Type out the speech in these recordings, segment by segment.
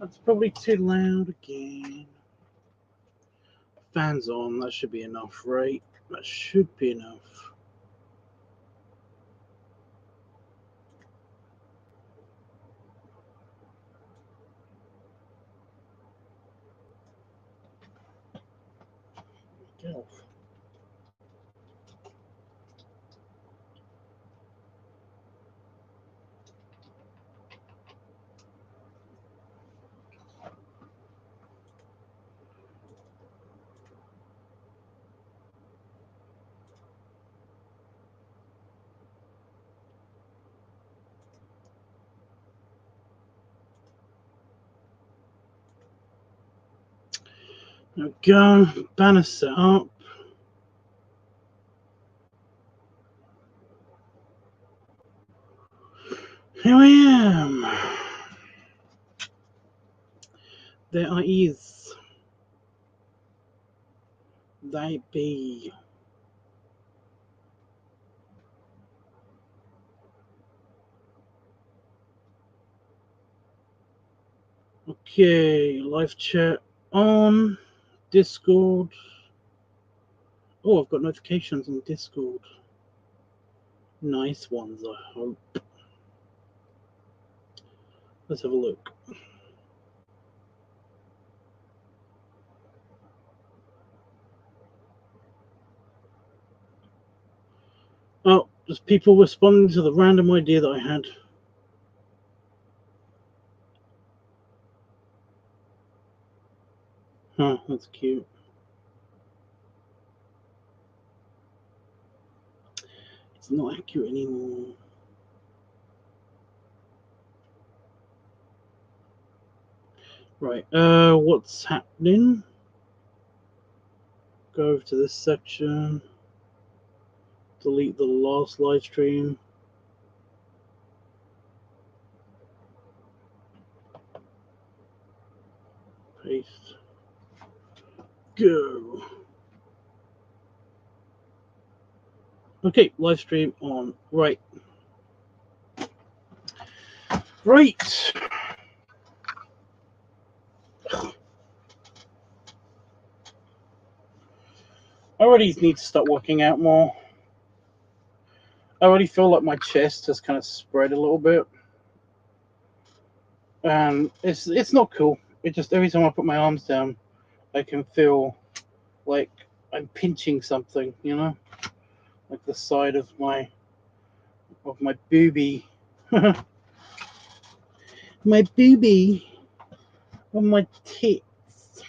That's probably too loud again. Fans on, that should be enough, right? That should be enough. Go. There we go. Banner set up. Here I am. There I is. They be. Okay, live chat on. Discord. Oh, I've got notifications on Discord. Nice ones, I hope. Let's have a look. Oh, just people responding to the random idea that I had. Huh, that's cute. It's not accurate anymore. Right, what's happening? Go over to this section. Delete the last live stream. Paste. Go. Okay, live stream on. Right. Right. I already need to start working out more. I already feel like my chest has kind of spread a little bit. And it's not cool. It just every time I put my arms down, I can feel like I'm pinching something, you know? Like the side of my boobie. My boobie on my tits.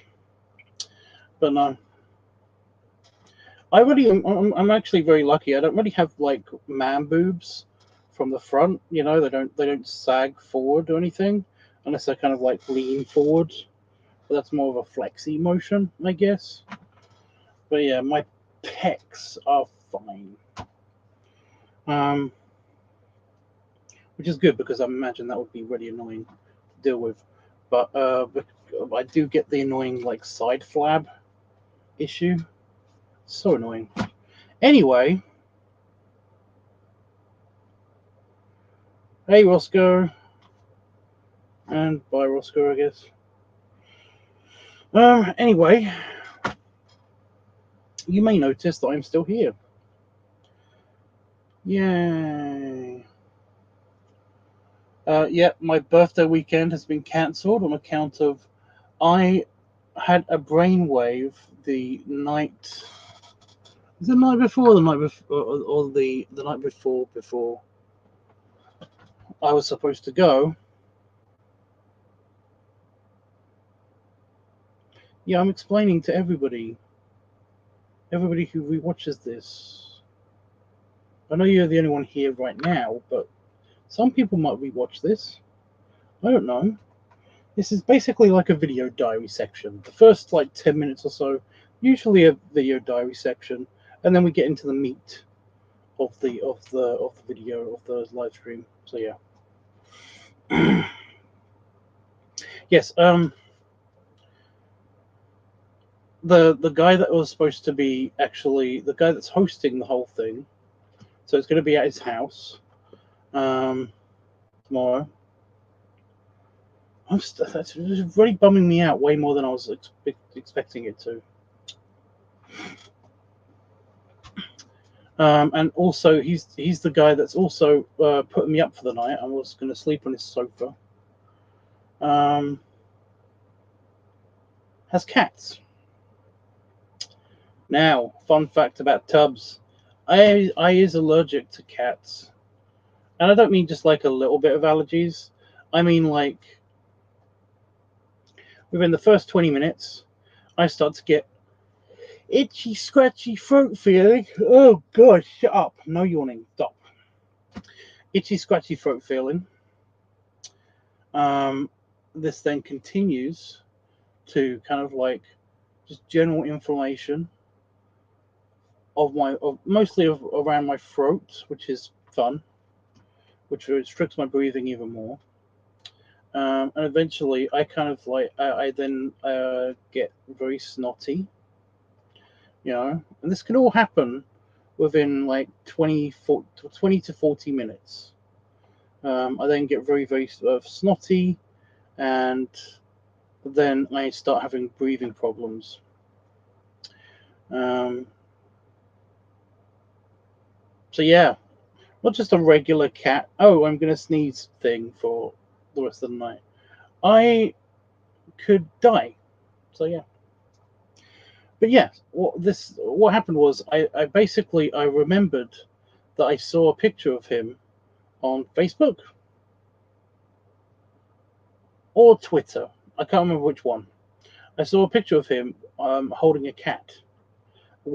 But no. I'm actually very lucky. I don't really have like man boobs from the front, you know, they don't sag forward or anything unless I kind of like lean forward. But that's more of a flexy motion, I guess. But yeah, my pecs are fine. Which is good because I imagine that would be really annoying to deal with. But I do get the annoying like side flab issue. So annoying. Anyway, hey Roscoe, and bye Roscoe, I guess. Anyway, you may notice that I'm still here. Yay. Yeah, my birthday weekend has been cancelled on account of I had a brainwave the night. The night before, the night before, or the night before I was supposed to go. Yeah, I'm explaining to everybody who rewatches this. I know you're the only one here right now, but some people might rewatch this. I don't know. This is basically like a video diary section. The first like 10 minutes or so, usually a video diary section, and then we get into the meat of the video of the live stream. So yeah. Yes, the guy that was supposed to be actually the guy that's hosting the whole thing. So it's going to be at his house tomorrow. That's really bumming me out way more than I was expecting it to. And also, he's the guy that's also putting me up for the night. I was going to sleep on his sofa. Has cats. Now, fun fact about Tubbs. I is allergic to cats. And I don't mean just like a little bit of allergies. I mean like within the first 20 minutes, I start to get itchy, scratchy throat feeling. Oh God, shut up. No yawning. Stop. Itchy, scratchy throat feeling. This then continues to kind of like just general inflammation of mostly around my throat, which is fun, which restricts my breathing even more. And eventually, I kind of like I then get very snotty, and this can all happen within like 20 to 40 minutes. I then get very, very snotty, and then I start having breathing problems. So yeah, not just a regular cat. Oh, I'm gonna sneeze thing for the rest of the night. I could die. So yeah. But yeah, what happened was I basically I remembered that I saw a picture of him on Facebook or Twitter. I can't remember which one. I saw a picture of him holding a cat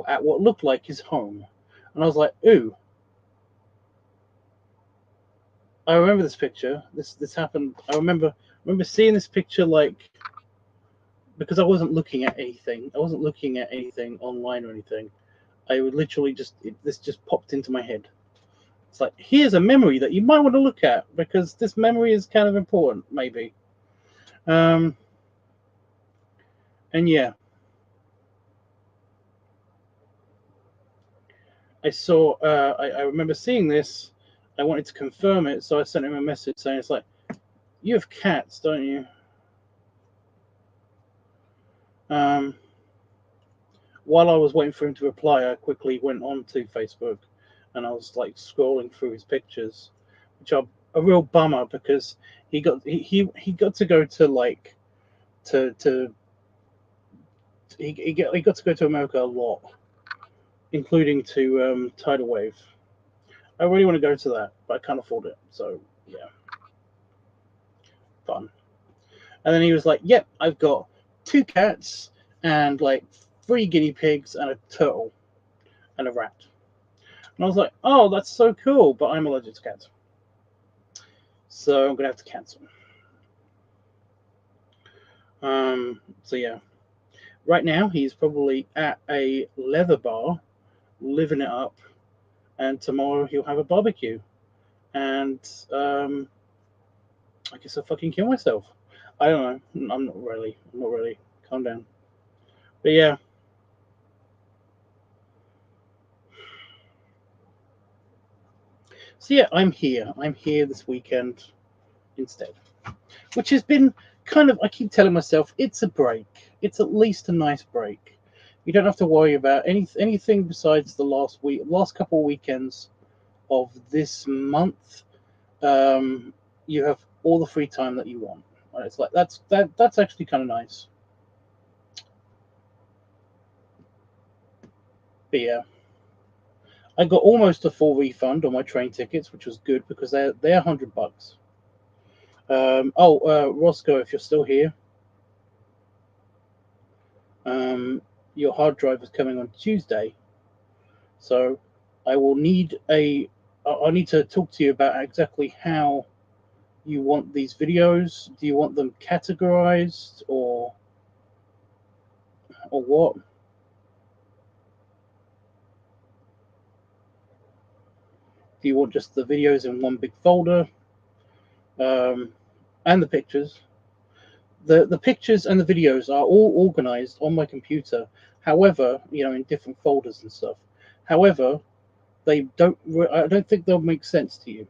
at what looked like his home, and I was like, "Ooh." I remember this picture. This happened. I remember seeing this picture like because I wasn't looking at anything. I wasn't looking at anything online or anything. I would literally this just popped into my head. It's like, here's a memory that you might want to look at because this memory is kind of important, maybe. And yeah, I saw. I remember seeing this. I wanted to confirm it, so I sent him a message saying, "It's like, you have cats, don't you?" While I was waiting for him to reply, I quickly went on to Facebook, and I was like scrolling through his pictures, which are a real bummer because he got to go to like he got to go to America a lot, including to Tidal Wave. I really want to go to that, but I can't afford it. So yeah, fun. And then he was like, "Yep, I've got 2 cats and like 3 guinea pigs and a turtle and a rat." And I was like, "Oh, that's so cool," but I'm allergic to cats, so I'm gonna have to cancel. So yeah, right now he's probably at a leather bar, living it up, and tomorrow he'll have a barbecue, and I guess I'll fucking kill myself. I don't know. I'm not really. Calm down. But yeah. So yeah, I'm here. I'm here this weekend instead, which has been kind of. I keep telling myself it's a break. It's at least a nice break. You don't have to worry about anything besides the last couple of weekends of this month. You have all the free time that you want. And it's like that's actually kind of nice. But yeah, I got almost a full refund on my train tickets, which was good because they're $100. Roscoe, if you're still here, your hard drive is coming on Tuesday, so I will need I need to talk to you about exactly how you want these videos. Do you want them categorized or what? Do you want just the videos in one big folder? And the pictures. The pictures and the videos are all organized on my computer. However, in different folders and stuff. However, they don't. I don't think they'll make sense to you.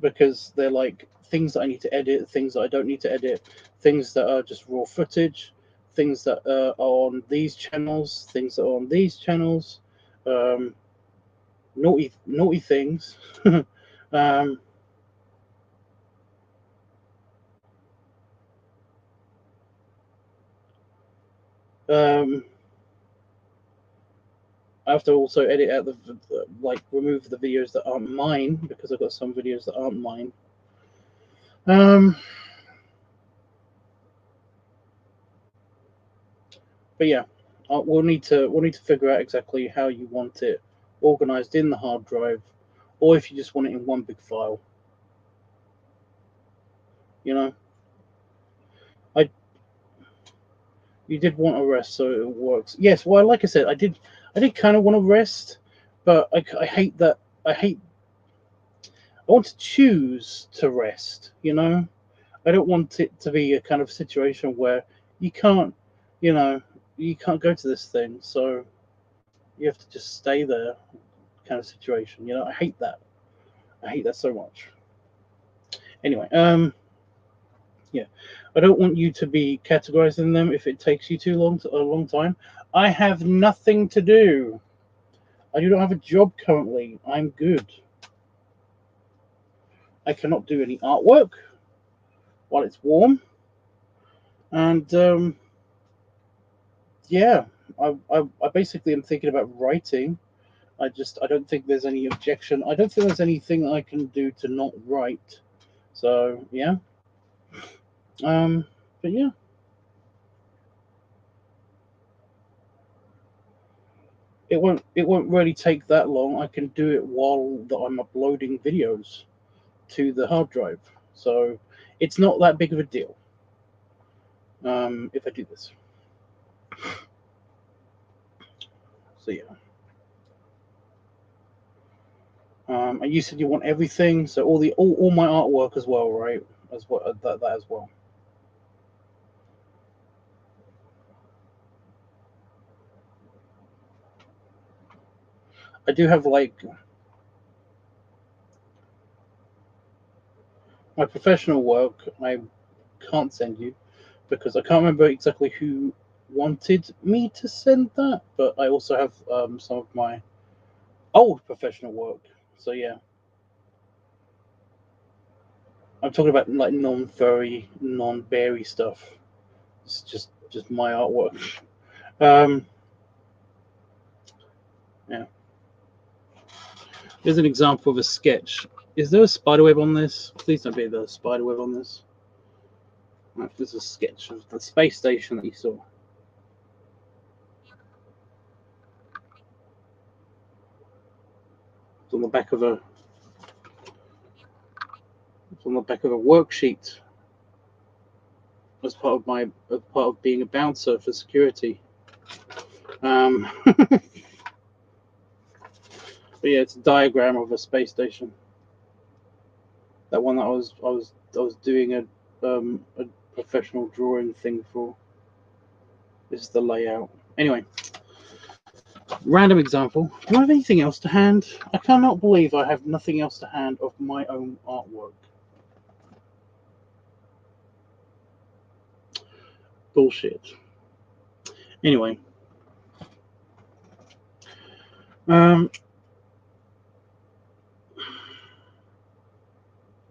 because they're like things that I need to edit, things that I don't need to edit, things that are just raw footage, things that are on these channels, things that are on these channels, um, naughty things. um, um, I have to also edit out like remove the videos that aren't mine, because I've got some videos that aren't mine. But yeah, we'll need to figure out exactly how you want it organized in the hard drive, or if you just want it in one big file. You know, I you did want a rest, so it works. Yes, well, like I said, I did kind of want to rest, but I hate that. I hate. I want to choose to rest. I don't want it to be a kind of situation where you can't, you know, you can't go to this thing, so you have to just stay there, kind of situation. I hate that. I hate that so much. Anyway, yeah, I don't want you to be categorizing them if it takes you too long, a long time. I have nothing to do. I do not have a job currently. I'm good. I cannot do any artwork while it's warm, and yeah, I basically am thinking about writing. I don't think there's any objection. I don't think there's anything I can do to not write. So yeah, but yeah, it won't really take that long. I can do it while I'm uploading videos to the hard drive, so it's not that big of a deal. If I do this, so yeah. And you said you want everything, so all my artwork as well, right? As well that as well. I do have like my professional work. I can't send you because I can't remember exactly who wanted me to send that, but I also have some of my old professional work. So yeah, I'm talking about like non-furry, non-berry stuff. It's just my artwork. Um, yeah, here's an example of a sketch. Is there a spiderweb on this? Please don't be the spiderweb on this. Right, there's a sketch of the space station that you saw. It's on the back of a it's on the back of a worksheet as part of being a bouncer for security. But yeah, it's a diagram of a space station. That one that I was doing a professional drawing thing for. This is the layout. Anyway, random example. Do I have anything else to hand? I cannot believe I have nothing else to hand of my own artwork. Bullshit. Anyway, um,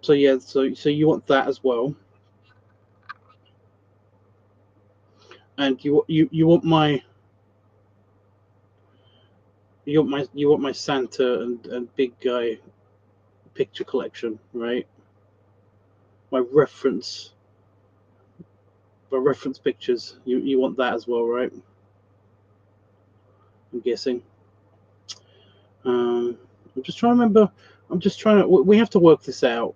so yeah, so you want that as well, and you want my you want my Santa and big guy picture collection, right? My reference pictures. You want that as well, right? I'm guessing. I'm just trying to remember. I'm just trying to. We have to work this out.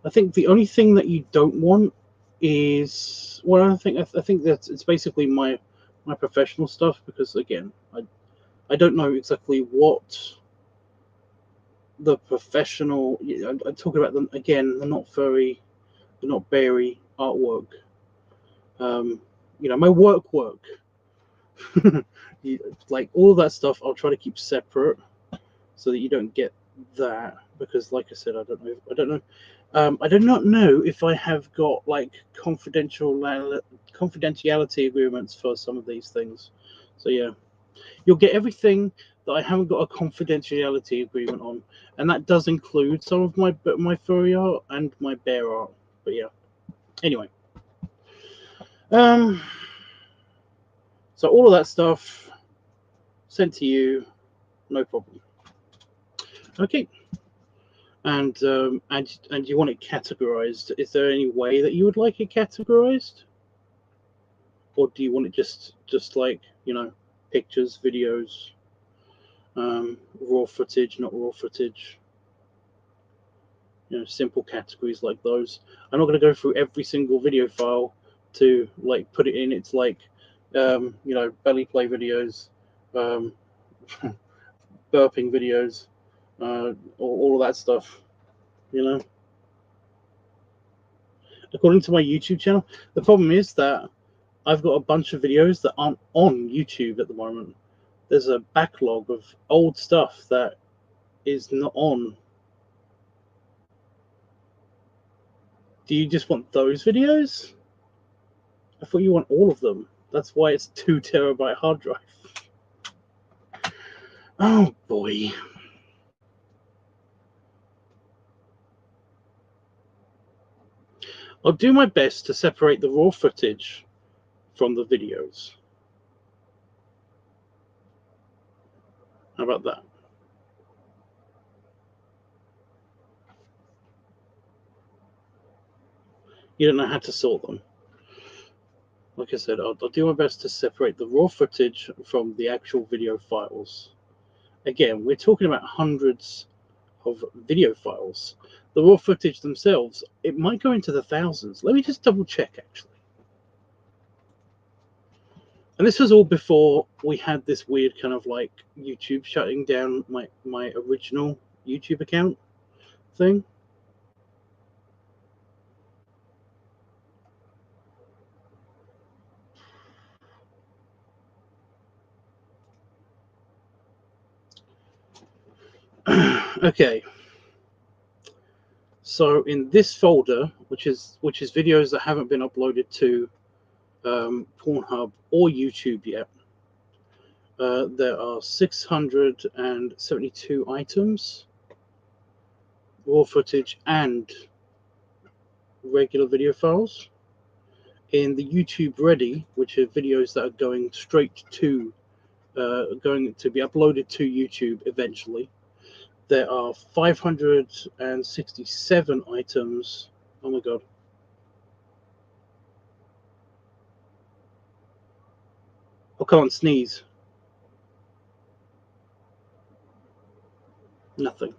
I think the only thing that you don't want is I think that it's basically my professional stuff, because again I don't know exactly what the professional. I'm talking about them again. They're not furry. They're not berry artwork. Um, my work. Like all of that stuff, I'll try to keep separate so that you don't get that, because like I said, I don't know. I do not know if I have got like confidentiality agreements for some of these things. So yeah, you'll get everything that I haven't got a confidentiality agreement on, and that does include some of my furry art and my bear art. But yeah, anyway, so all of that stuff sent to you, no problem. Okay. And you want it categorized. Is there any way that you would like it categorized, or do you want it just like, you know, pictures, videos, raw footage, not raw footage, you know, simple categories like those? I'm not going to go through every single video file to like put it in. It's like you know, belly play videos, burping videos, all of that stuff, you know. According to my YouTube channel, the problem is that I've got a bunch of videos that aren't on YouTube at the moment. There's a backlog of old stuff that is not on. Do you just want those videos? I thought you want all of them. That's why it's 2 terabyte hard drive. Oh boy. I'll do my best to separate the raw footage from the videos. How about that? You don't know how to sort them. Like I said, I'll do my best to separate the raw footage from the actual video files. Again, we're talking about hundreds of video files. The raw footage themselves, it might go into the thousands. Let me just double check, actually. And this was all before we had this weird kind of like YouTube shutting down my original YouTube account thing. Okay. So in this folder, which is videos that haven't been uploaded to Pornhub or YouTube yet, there are 672 items, raw footage and regular video files. In the YouTube Ready, which are videos that are going straight to going to be uploaded to YouTube eventually, there are 567 items. Oh my god. I can't sneeze. Nothing.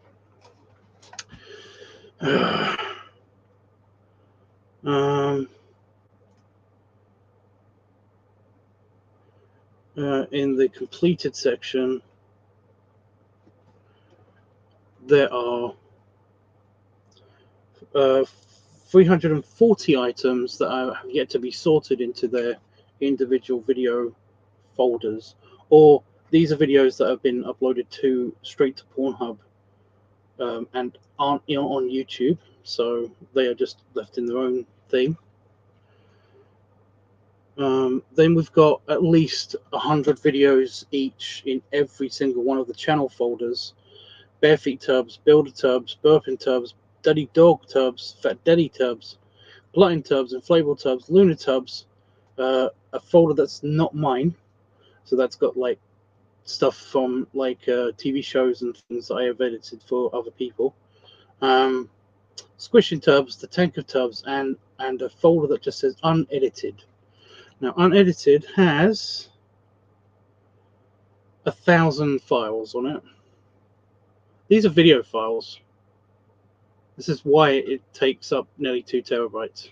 In the completed section, there are 340 items that have yet to be sorted into their individual video folders, or these are videos that have been uploaded straight to Pornhub and aren't on YouTube, so they are just left in their own thing. Then we've got at least 100 videos each in every single one of the channel folders: bare feet tubs, builder tubs, burping tubs, daddy dog tubs, fat daddy tubs, glutton tubs, inflatable tubs, lunar tubs. A folder that's not mine, so that's got like stuff from like TV shows and things that I have edited for other people. Squishing tubs, the tank of tubs, and a folder that just says unedited. Now, unedited has 1,000 files on it. These are video files. This is why it takes up nearly 2 terabytes.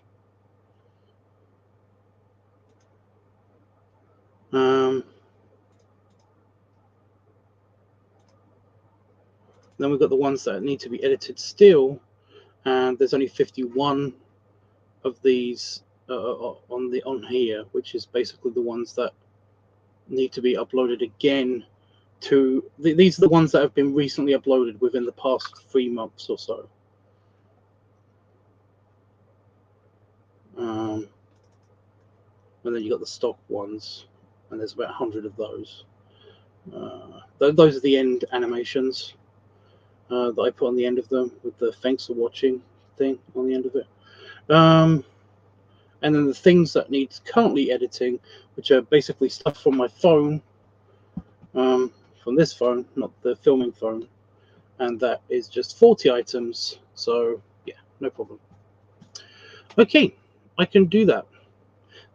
Then we've got the ones that need to be edited still, and there's only 51 of these on here, which is basically the ones that need to be uploaded again these are the ones that have been recently uploaded within the past 3 months or so. And then you got the stock ones, and there's about 100 of those. Those are the end animations that I put on the end of them, with the thanks for watching thing on the end of it. And then the things that need currently editing, which are basically stuff from my phone, from this phone, not the filming phone, and that is just 40 items. So yeah, no problem. Okay, I can do that.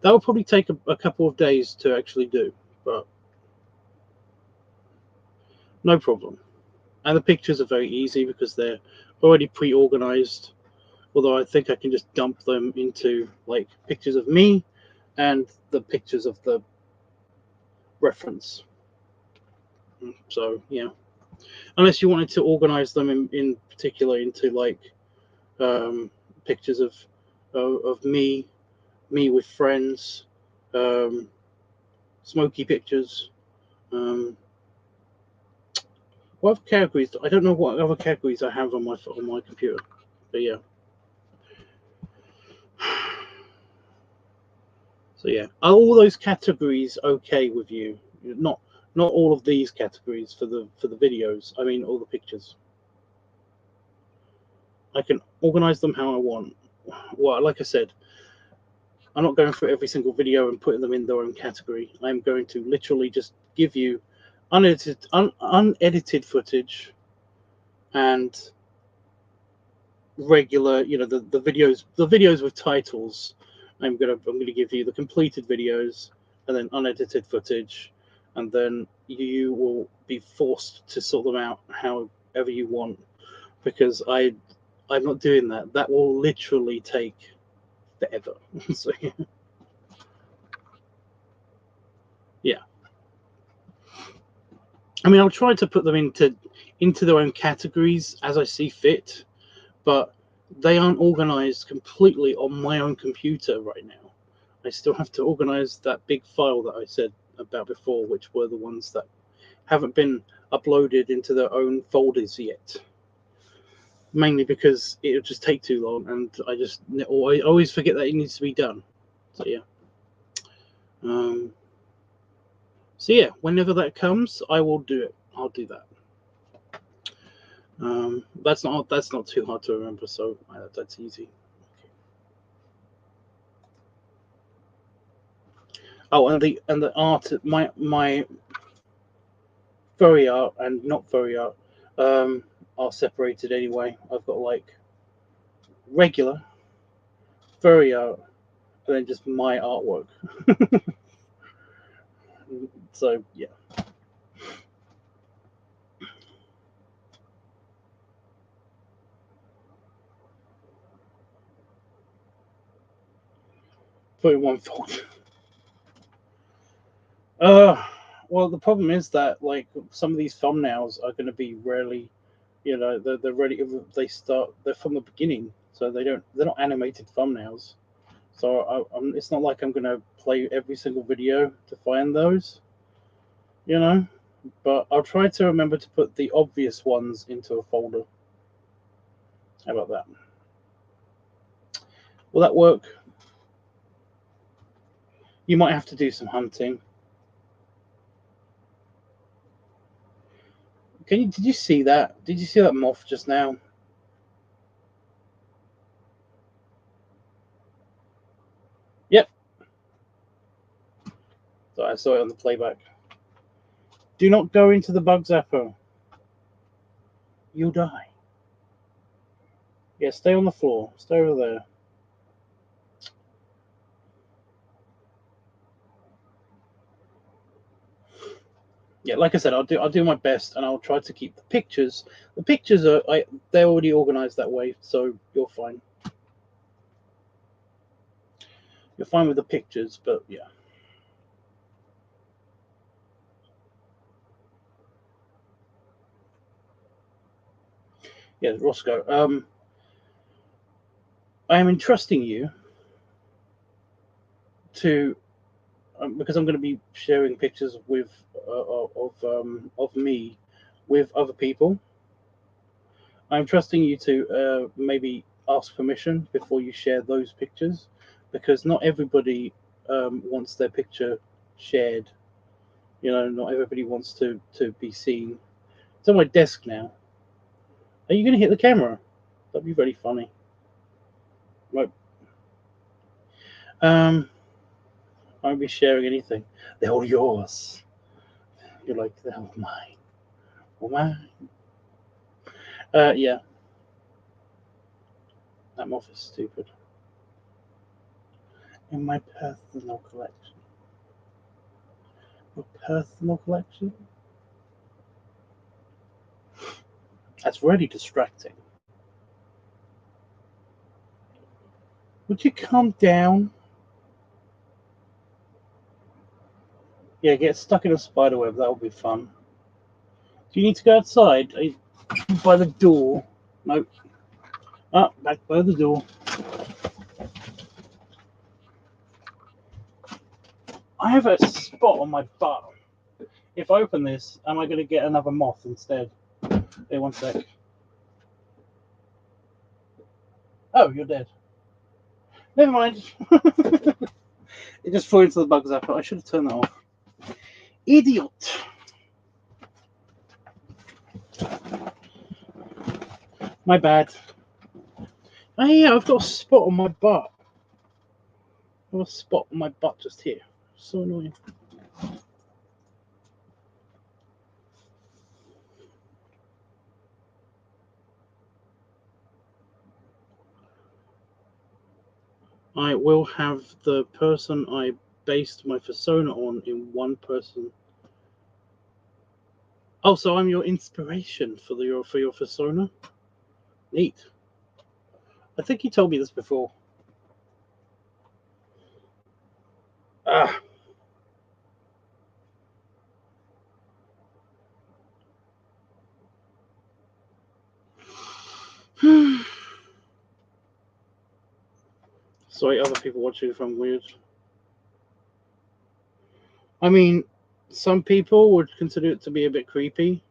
That will probably take a couple of days to actually do, but no problem. And the pictures are very easy because they're already pre-organized. Although I think I can just dump them into like pictures of me and the pictures of the reference. So yeah, unless you wanted to organize them in particular into like pictures of me with friends, smoky pictures. What other categories? I don't know what other categories I have on my computer, but yeah. So yeah, are all those categories okay with you? Not all of these categories for the videos. I mean, all the pictures. I can organize them how I want. Well, like I said, I'm not going through every single video and putting them in their own category. I'm going to literally just give you unedited footage and regular, the videos with titles. I'm gonna give you the completed videos and then unedited footage, and then you will be forced to sort them out however you want, because I'm not doing that. That will literally take forever. So yeah, I mean, I'll try to put them into their own categories as I see fit, but they aren't organized completely on my own computer right now. I still have to organize that big file that I said about before, which were the ones that haven't been uploaded into their own folders yet. Mainly because it would just take too long, and I always forget that it needs to be done. So yeah. So yeah, whenever that comes, I will do it. I'll do that. That's not too hard to remember, so that's easy. Okay. Oh, and the art, my furry art and not furry art, are separated anyway. I've got like regular furry art, and then just my artwork. So yeah. One fold. Well, the problem is that like some of these thumbnails are going to be rarely, they're ready. They're from the beginning, so they're not animated thumbnails. So it's not like I'm going to play every single video to find those, but I'll try to remember to put the obvious ones into a folder. How about that? Will that work? You might have to do some hunting. Did you see that? Did you see that moth just now? Yep. So I saw it on the playback. Do not go into the bug zapper. You'll die. Yeah, stay on the floor. Stay over there. Yeah, like I said, I'll do my best, and I'll try to keep the pictures. The pictures they're already organized that way, so you're fine. You're fine with the pictures, but yeah. Yeah, Roscoe. I am entrusting you to because I'm going to be sharing pictures with of me with other people. I'm trusting you to maybe ask permission before you share those pictures, because not everybody wants their picture shared. You know, not everybody wants to be seen. It's on my desk now. Are you going to hit the camera? That'd be very funny. Right. I won't be sharing anything. They're all yours. You're like, they're all mine. All mine. Yeah. That moth is stupid. In my personal collection. Your personal collection? That's really distracting. Would you calm down? Yeah, get stuck in a spider web. That would be fun. Do you need to go outside? By the door. No. Ah, back by the door. I have a spot on my butt. If I open this, am I going to get another moth instead? Hey, one sec. Oh, you're dead. Never mind. It just flew into the bug zapper. I should have turned that off. Idiot. My bad. Oh yeah, I've got a spot on my butt. I've got a spot on my butt just here. So annoying. I will have the person I based my persona on in one person. Oh, so I'm your inspiration for your persona? Neat. I think you told me this before. Ah. Sorry, other people watching if I'm weird. I mean, some people would consider it to be a bit creepy,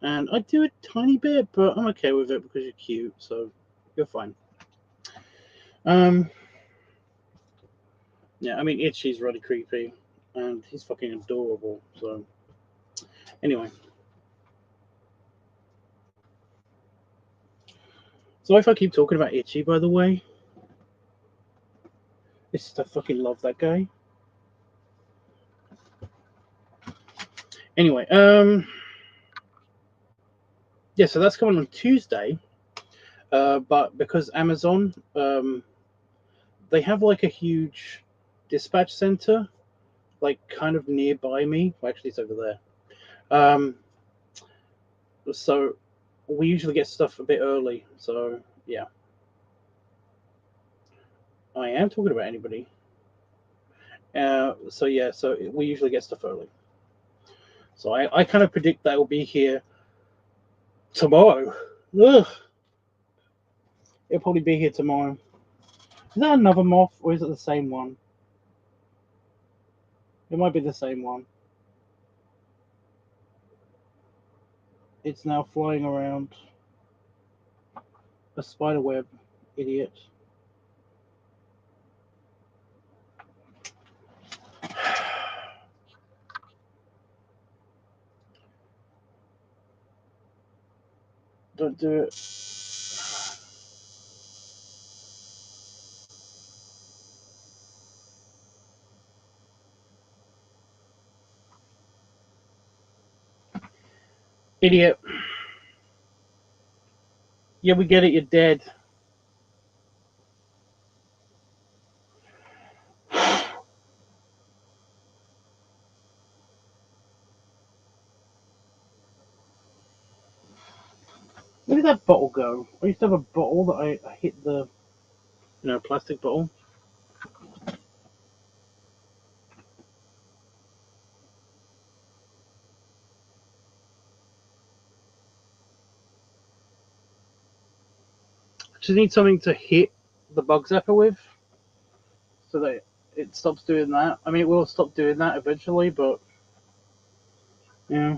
and I do a tiny bit, but I'm okay with it because you're cute, so you're fine. Yeah, I mean, Itchy's really creepy, and he's fucking adorable. So, anyway. So if I keep talking about Itchy, by the way, it's just I fucking love that guy. Anyway, yeah, so that's coming on Tuesday. But because Amazon, they have like a huge dispatch center, like kind of nearby me. Well, actually, it's over there. So we usually get stuff a bit early. So yeah, I am talking about anybody. So yeah, so we usually get stuff early. So I kind of predict that will be here tomorrow. Ugh. It'll probably be here tomorrow. Is that another moth or is it the same one? It might be the same one. It's now flying around a spider web, idiot. Don't do it. Idiot. Yeah, we get it, you're dead. Where did that bottle go? I used to have a bottle that I hit the, plastic bottle. Just need something to hit the bug zapper with. So that it stops doing that. I mean, it will stop doing that eventually, but yeah.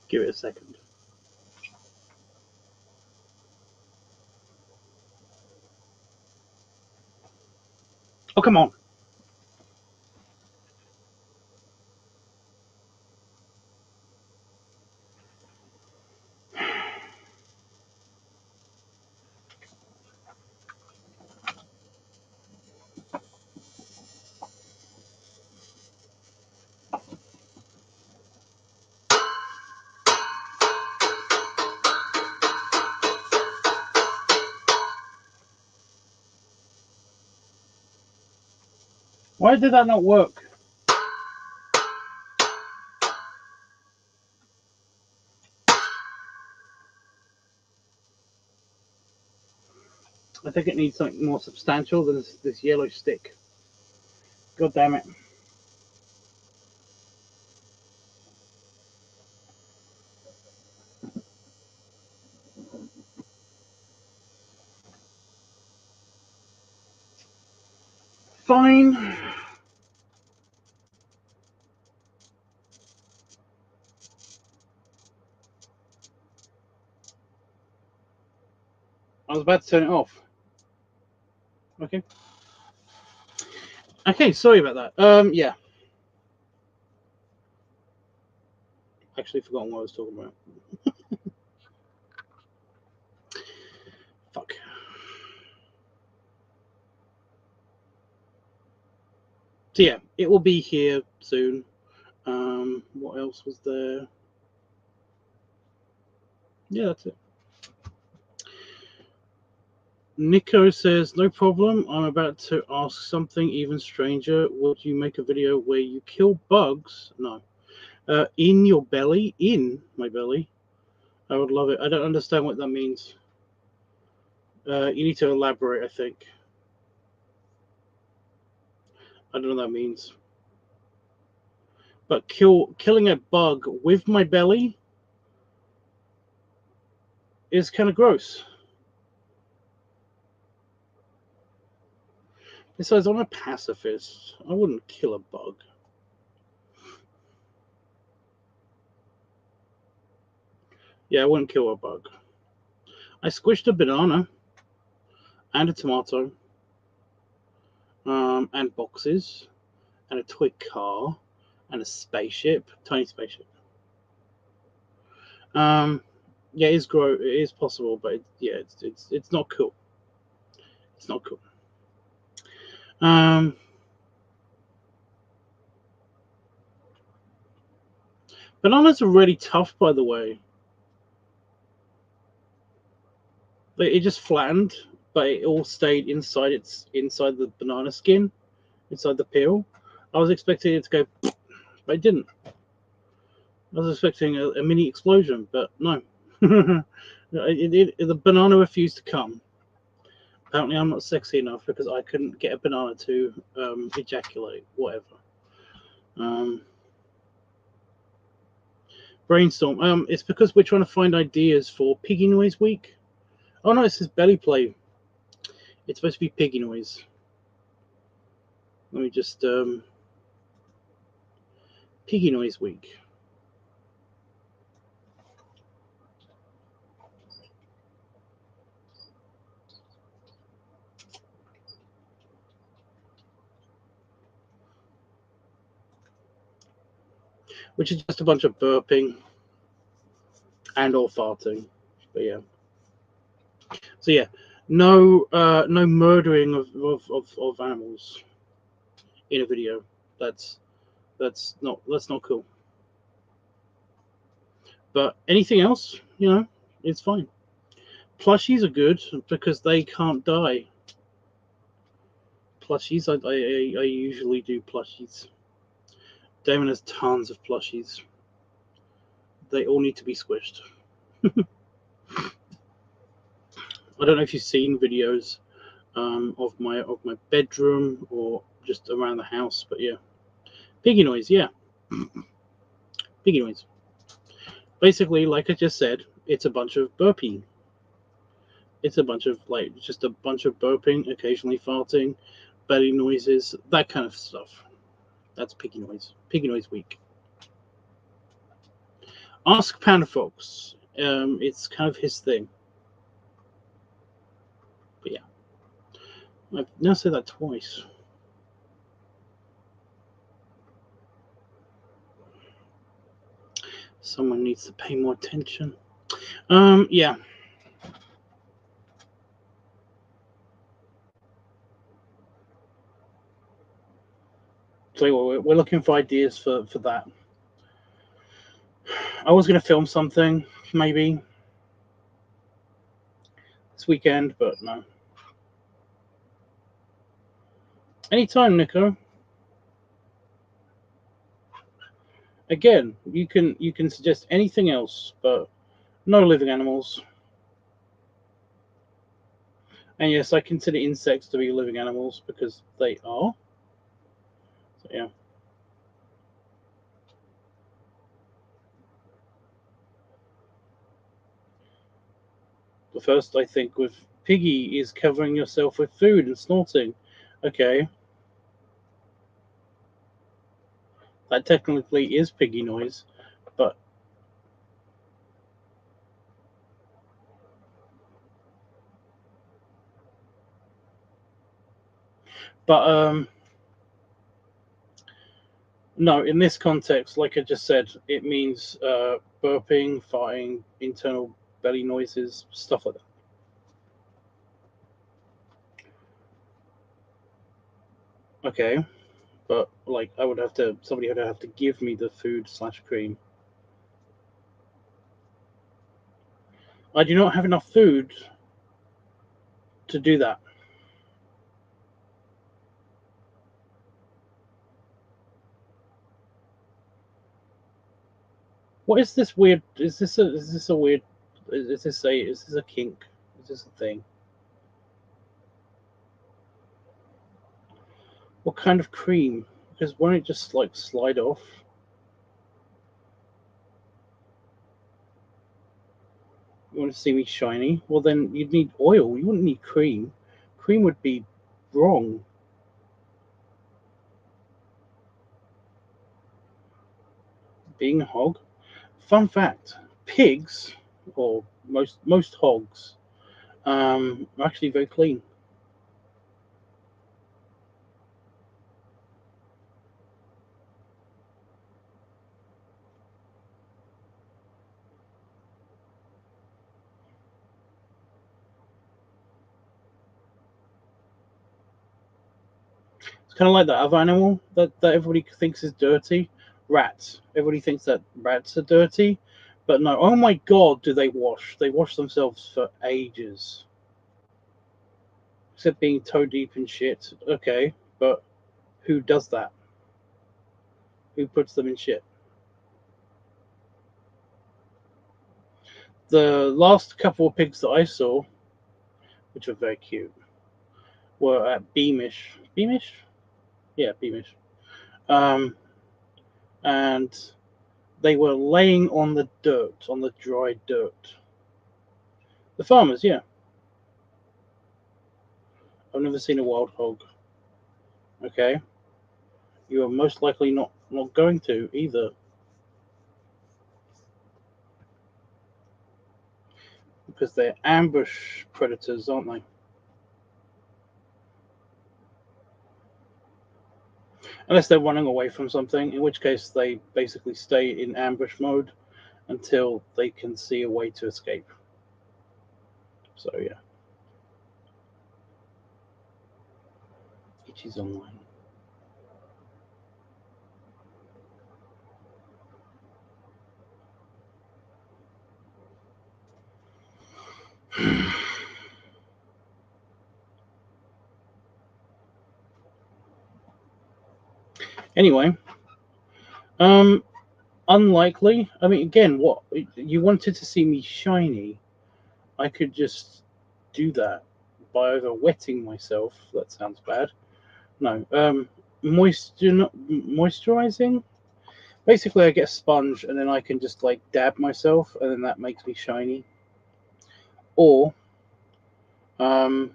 Give it a second. Oh, come on. Why did that not work? I think it needs something more substantial than this yellow stick. God damn it. Fine. I was about to turn it off. Okay. Okay, sorry about that. Yeah. Actually forgotten what I was talking about. Fuck. So yeah, it will be here soon. What else was there? Yeah, that's it. Nico says, no problem. I'm about to ask something even stranger. Would you make a video where you kill bugs? No. In your belly? In my belly? I would love it. I don't understand what that means. You need to elaborate, I think. I don't know what that means. But killing a bug with my belly is kind of gross. Besides, I'm a pacifist. I wouldn't kill a bug. Yeah, I wouldn't kill a bug. I squished a banana and a tomato, and boxes, and a toy car, and a spaceship, tiny spaceship. Yeah, it is possible, but it's not cool. It's not cool. Bananas are really tough, by the way. It just flattened, but it all stayed inside the banana skin, inside the peel. I was expecting it to go, but it didn't. I was expecting a mini explosion, but no. The banana refused to come. Apparently, I'm not sexy enough because I couldn't get a banana to ejaculate. Whatever. Brainstorm. It's because we're trying to find ideas for Piggy Noise Week. Oh no, it says belly play. It's supposed to be Piggy Noise. Let me just Piggy Noise Week. Which is just a bunch of burping and or farting. But yeah. So yeah, no murdering of animals in a video. That's not cool. But anything else, it's fine. Plushies are good because they can't die. Plushies, I usually do plushies. Damon has tons of plushies. They all need to be squished. I don't know if you've seen videos of my bedroom or just around the house. But yeah, piggy noise. Yeah, piggy noise. Basically, like I just said, it's a bunch of burping. It's a bunch of just a bunch of burping, occasionally farting, belly noises, that kind of stuff. That's piggy noise. Piggy noise week. Ask Panda Fox. It's kind of his thing. But yeah, I've now said that twice. Someone needs to pay more attention. Yeah. So we're looking for ideas for that. I was going to film something, maybe, this weekend, but no. Anytime, Nico. Again, you can suggest anything else, but no living animals. And yes, I consider insects to be living animals because they are. So yeah. The first I think with piggy is covering yourself with food and snorting. Okay. That technically is piggy noise, but but no, in this context, like I just said, it means burping, farting, internal belly noises, stuff like that. Okay, but like somebody would have to give me the food slash cream. I do not have enough food to do that. What is this weird? Is this a weird? Is this a kink? Is this a thing? What kind of cream? Because won't it just like slide off? You want to see me shiny? Well, then you'd need oil. You wouldn't need cream. Cream would be wrong. Being a hog. Fun fact: pigs, or most hogs, are actually very clean. It's kind of like that other animal that everybody thinks is dirty. Rats. Everybody thinks that rats are dirty, but no. Oh my God, do they wash? They wash themselves for ages. Except being toe deep in shit. Okay, but who does that? Who puts them in shit? The last couple of pigs that I saw, which were very cute, were at Beamish. Beamish? Yeah, Beamish. Um, and they were laying on the dirt, on the dry dirt. The farmers, yeah. I've never seen a wild hog. Okay, you are most likely not going to either, because they're ambush predators, aren't they? Unless they're running away from something, in which case they basically stay in ambush mode until they can see a way to escape. So yeah, Ichi's online. Anyway, um, unlikely. I mean, again, what you wanted to see me shiny, I could just do that by either wetting myself. That sounds bad. No. Moisturizing. Basically, I get a sponge and then I can just like dab myself, and then that makes me shiny. Or uh,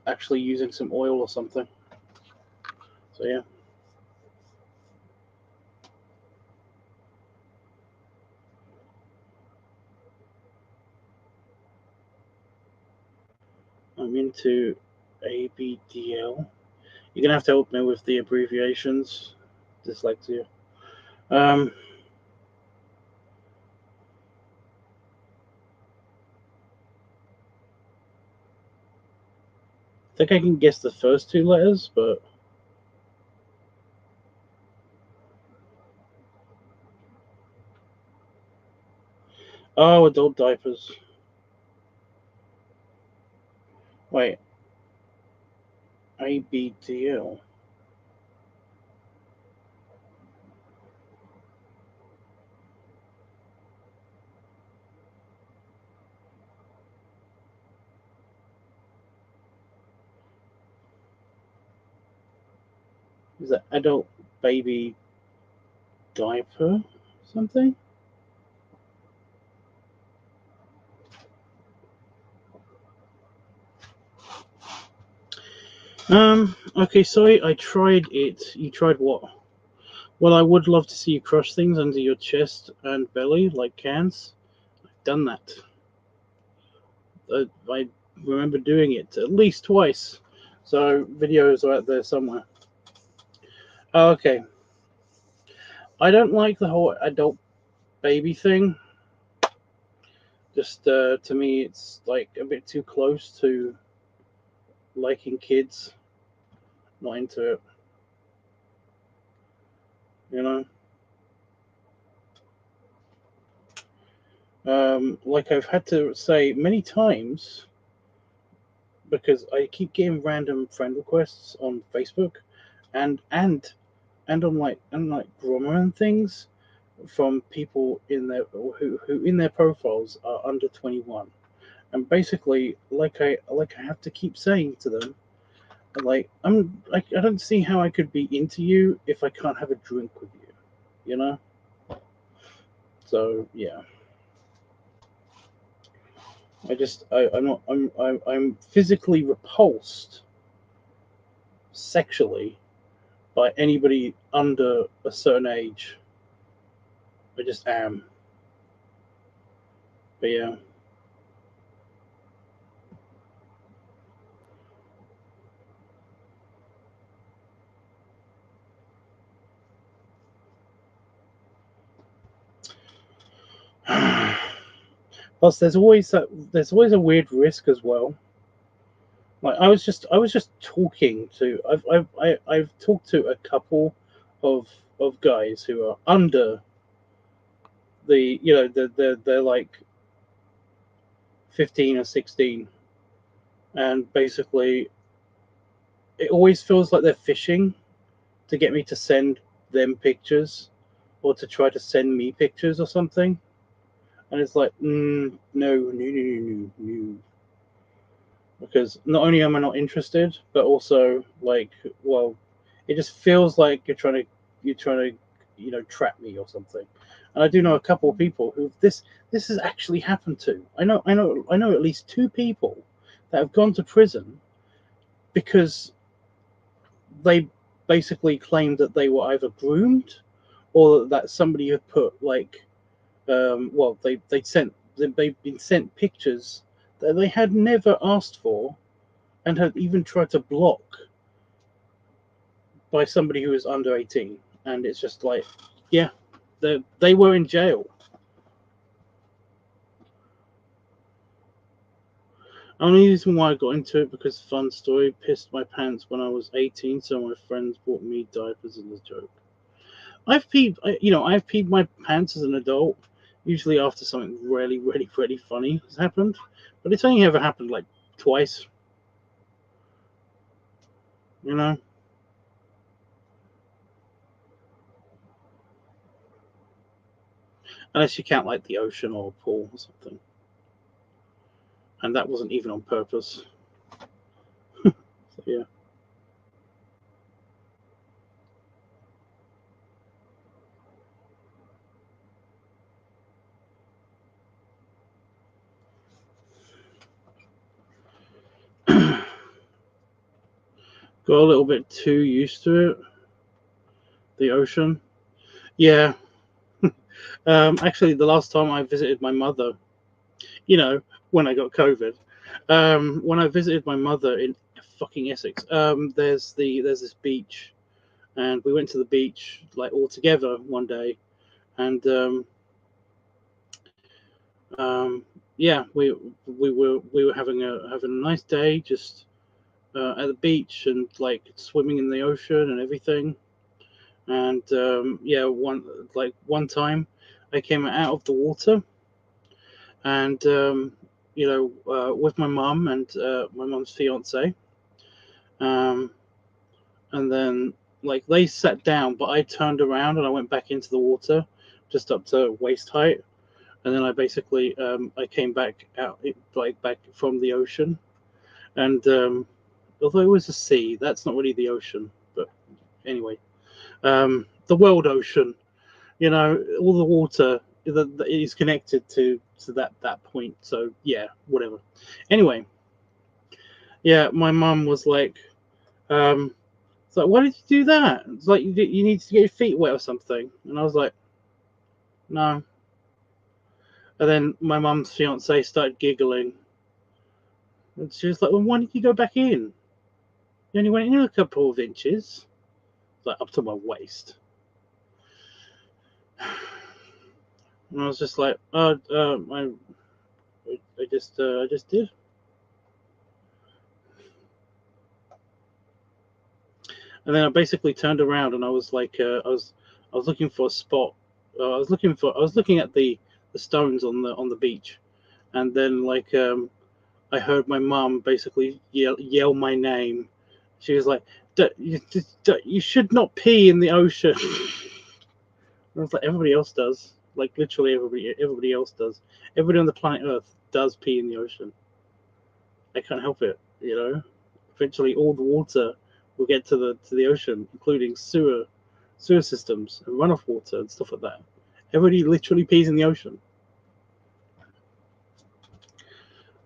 actually using some oil or something. So yeah. I'm into ABDL. You're gonna have to help me with the abbreviations. Dyslexia. I think I can guess the first two letters, but oh, adult diapers. Wait, ABDL. Is that adult baby diaper something? Okay, sorry, I tried it. You tried what? Well, I would love to see you crush things under your chest and belly like cans. I've done that. I remember doing it at least twice. So videos are out there somewhere. Okay. I don't like the whole adult baby thing. Just to me, it's like a bit too close to liking kids. Not into it, you know. Like I've had to say many times, because I keep getting random friend requests on Facebook, and on like grammar and things from people in their who in their profiles are under 21, and basically like I have to keep saying to them, like I don't see how I could be into you if I can't have a drink with you, you know. So yeah, I'm physically repulsed sexually by anybody under a certain age. I just am. But yeah. Plus, there's always a weird risk as well. Like I was just talking to I've talked to a couple of guys who are under the, you know, they're like 15 or 16, and basically it always feels like they're fishing to get me to send them pictures or to try to send me pictures or something, and it's like, no, because not only am I not interested, but also like, well, it just feels like you're trying to, you know, trap me or something. And I do know a couple of people who this has actually happened to. I know at least two people that have gone to prison because they basically claimed that they were either groomed or that somebody had put like, well, they've been sent pictures that they had never asked for and had even tried to block by somebody who was under 18. And it's just like, yeah, they were in jail. Only reason why I got into it because fun story, pissed my pants when I was 18, so my friends bought me diapers as a joke. I've peed my pants as an adult, usually after something really funny has happened, but it's only ever happened like twice, you know. Unless you count like the ocean or a pool or something. and that wasn't even on purpose. So yeah. Got a little bit too used to it. The ocean. Yeah. Actually, the last time I visited my mother, when I got COVID, when I visited my mother in fucking Essex, there's this beach, and we went to the beach like all together one day, and yeah, we were having a nice day just at the beach and like swimming in the ocean and everything. And yeah, one time I came out of the water, and with my mum and my mum's fiance, um, and then like they sat down, but I turned around and I went back into the water, just up to waist height, and then I basically I came back out like back from the ocean, and although it was a sea, that's not really the ocean, but anyway, the world ocean, all the water that is connected to that point. So yeah, whatever. Anyway, yeah, my mum was like, it's like, why did you do that? It's like you need to get your feet wet or something. And I was like, no. And then my mum's fiance started giggling, and she was like, well, why did you go back in? You only went in a couple of inches, like up to my waist. And I was just like, oh, I just did. And then I basically turned around and I was like, I was looking for a spot. I was looking at the stones on the beach, and then like I heard my mum basically yell my name. She was like, you should not pee in the ocean." I was like, everybody else does. Like literally everybody else does. Everybody on the planet Earth does pee in the ocean. I can't help it. Eventually all the water will get to the ocean, including sewer systems and runoff water and stuff like that. Everybody literally pees in the ocean.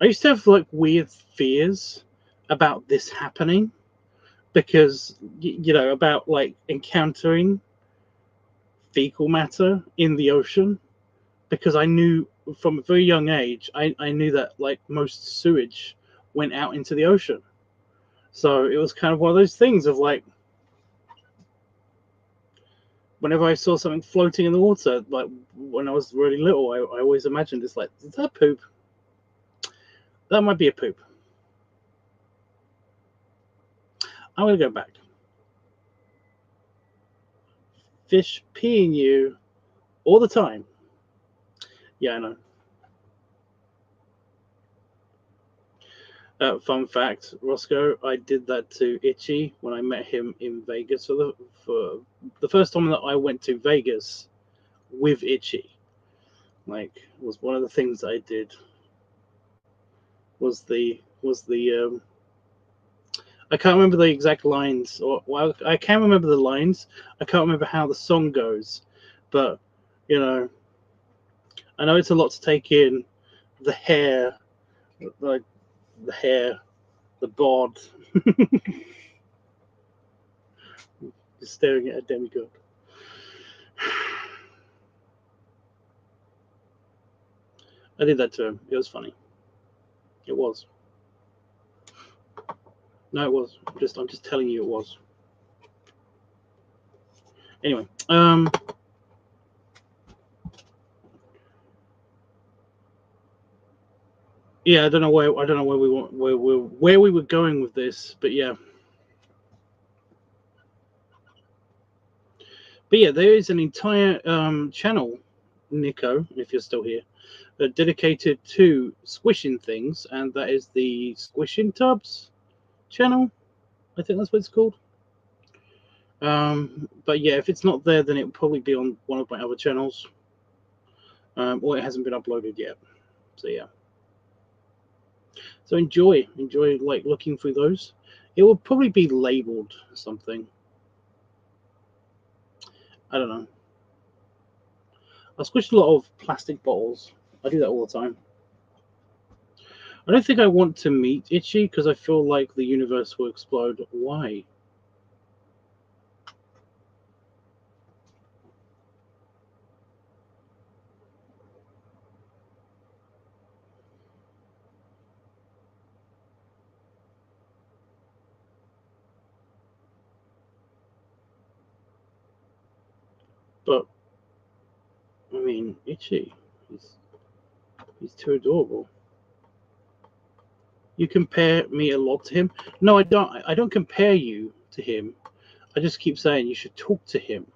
I used to have like weird fears about this happening because about like encountering fecal matter in the ocean, because I knew from a very young age I knew that like most sewage went out into the ocean. So it was kind of one of those things of like, whenever I saw something floating in the water, like when I was really little, I always imagined it's like, is that poop? That might be a poop. I'm going to go back. Fish peeing you all the time. Yeah, I know. Fun fact, Roscoe, I did that to Itchy when I met him in Vegas for the first time that I went to Vegas with Itchy. Like, was one of the things I did. Was the I can't remember the exact lines, or well, I can remember the lines. I can't remember how the song goes, but I know it's a lot to take in. The hair, like the hair, the bod, just staring at a demigod. I did that to him. It was funny. It was. No, it was. I'm just telling you, it was. Anyway, yeah, I don't know where we want where we were going with this, but yeah. But yeah, there is an entire channel, Nico, if you're still here, dedicated to squishing things, and that is the Squishing Tubs channel. I think that's what it's called. But yeah, if it's not there, then it will probably be on one of my other channels, or it hasn't been uploaded yet. So yeah. So enjoy like looking through those. It will probably be labeled something. I don't know. I squish a lot of plastic bottles. I do that all the time. I don't think I want to meet Itchy because I feel like the universe will explode. Why? But I mean, Itchy, he's too adorable. You compare me a lot to him. No, I don't. I don't compare you to him. I just keep saying you should talk to him.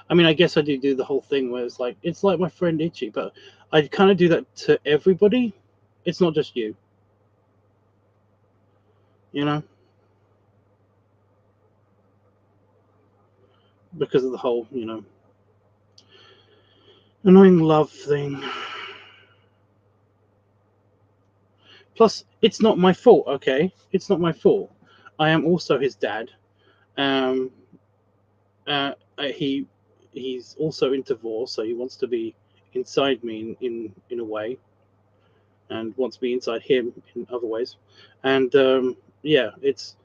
I mean, I guess I do the whole thing where it's like my friend Itchy, but I kind of do that to everybody. It's not just you, you know, because of the whole, annoying love thing. Plus, it's not my fault, okay? It's not my fault. I am also his dad. Um, he he's also in divorce, so he wants to be inside me in a way, and wants to be inside him in other ways. And yeah, it's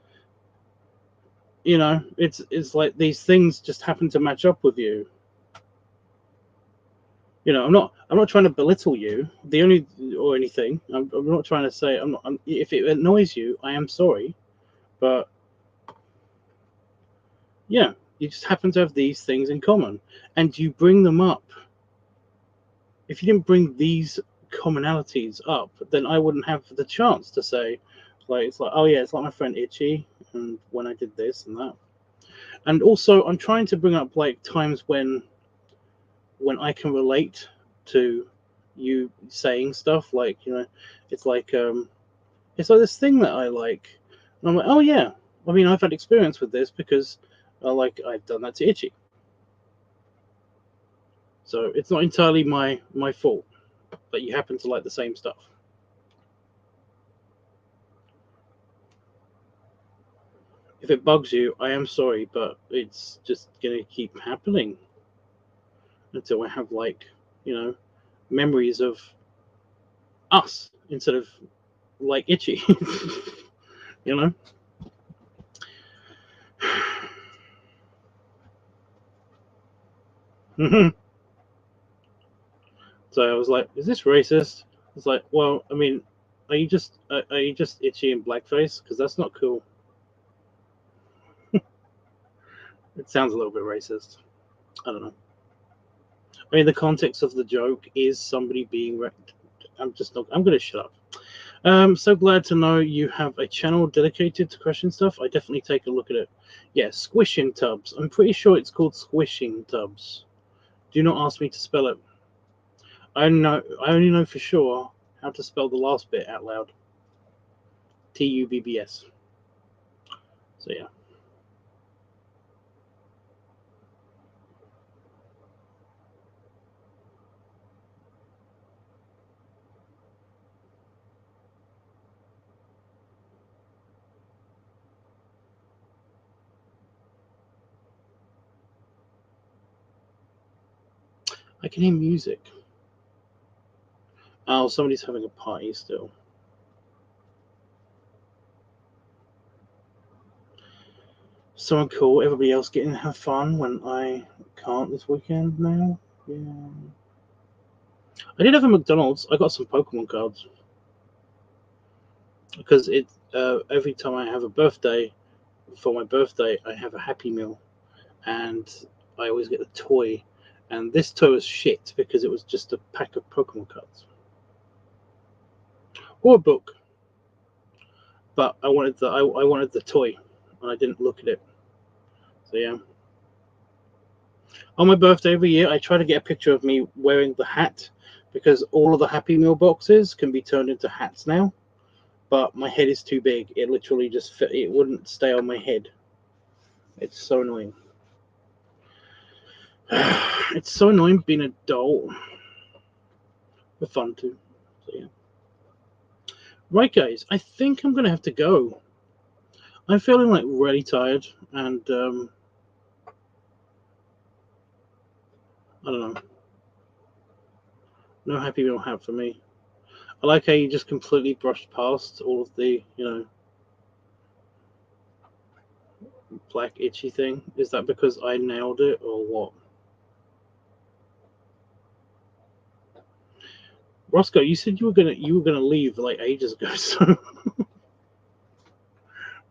like these things just happen to match up with you. I'm not trying to belittle you. The only or anything. I'm not trying to say I'm not. If it annoys you, I am sorry, but yeah, you just happen to have these things in common, and you bring them up. If you didn't bring these commonalities up, then I wouldn't have the chance to say, like, it's like, oh yeah, it's like my friend Itchy, and when I did this and that. And also, I'm trying to bring up like times when I can relate to you saying stuff, like, it's like it's like this thing that I like, and I'm like, oh yeah, I mean, I've had experience with this because I've done that to Itchy, so it's not entirely my fault that you happen to like the same stuff. If it bugs you, I am sorry, but it's just gonna keep happening until I have memories of us instead of like Itchy, you know. So I was like, "Is this racist?" It's like, well, I mean, are you just Itchy in blackface? Because that's not cool. It sounds a little bit racist. I don't know. I mean, the context of the joke is somebody being. I'm just not. I'm gonna shut up. So glad to know you have a channel dedicated to question stuff. I definitely take a look at it. Yeah, squishing tubs. I'm pretty sure it's called squishing tubs. Do not ask me to spell it. I only know for sure how to spell the last bit out loud. TUBBS. So yeah. I can hear music. Oh, somebody's having a party still. Someone cool. Everybody else getting to have fun when I can't this weekend now. Yeah. I did have a McDonald's. I got some Pokemon cards because every time I have a birthday, for my birthday, I have a Happy Meal, and I always get the toy. And this toy was shit because it was just a pack of Pokemon cards or a book. But I wanted the toy, and I didn't look at it. So yeah. On my birthday every year, I try to get a picture of me wearing the hat because all of the Happy Meal boxes can be turned into hats now. But my head is too big. It literally just fit. It wouldn't stay on my head. It's so annoying. It's so annoying being an adult. We're fun too. So yeah. Right, guys. I think I'm gonna have to go. I'm feeling like really tired, and I don't know. No happy meal hat for me. I like how you just completely brushed past all of the, black itchy thing. Is that because I nailed it or what? Roscoe, you said you were gonna leave like ages ago. So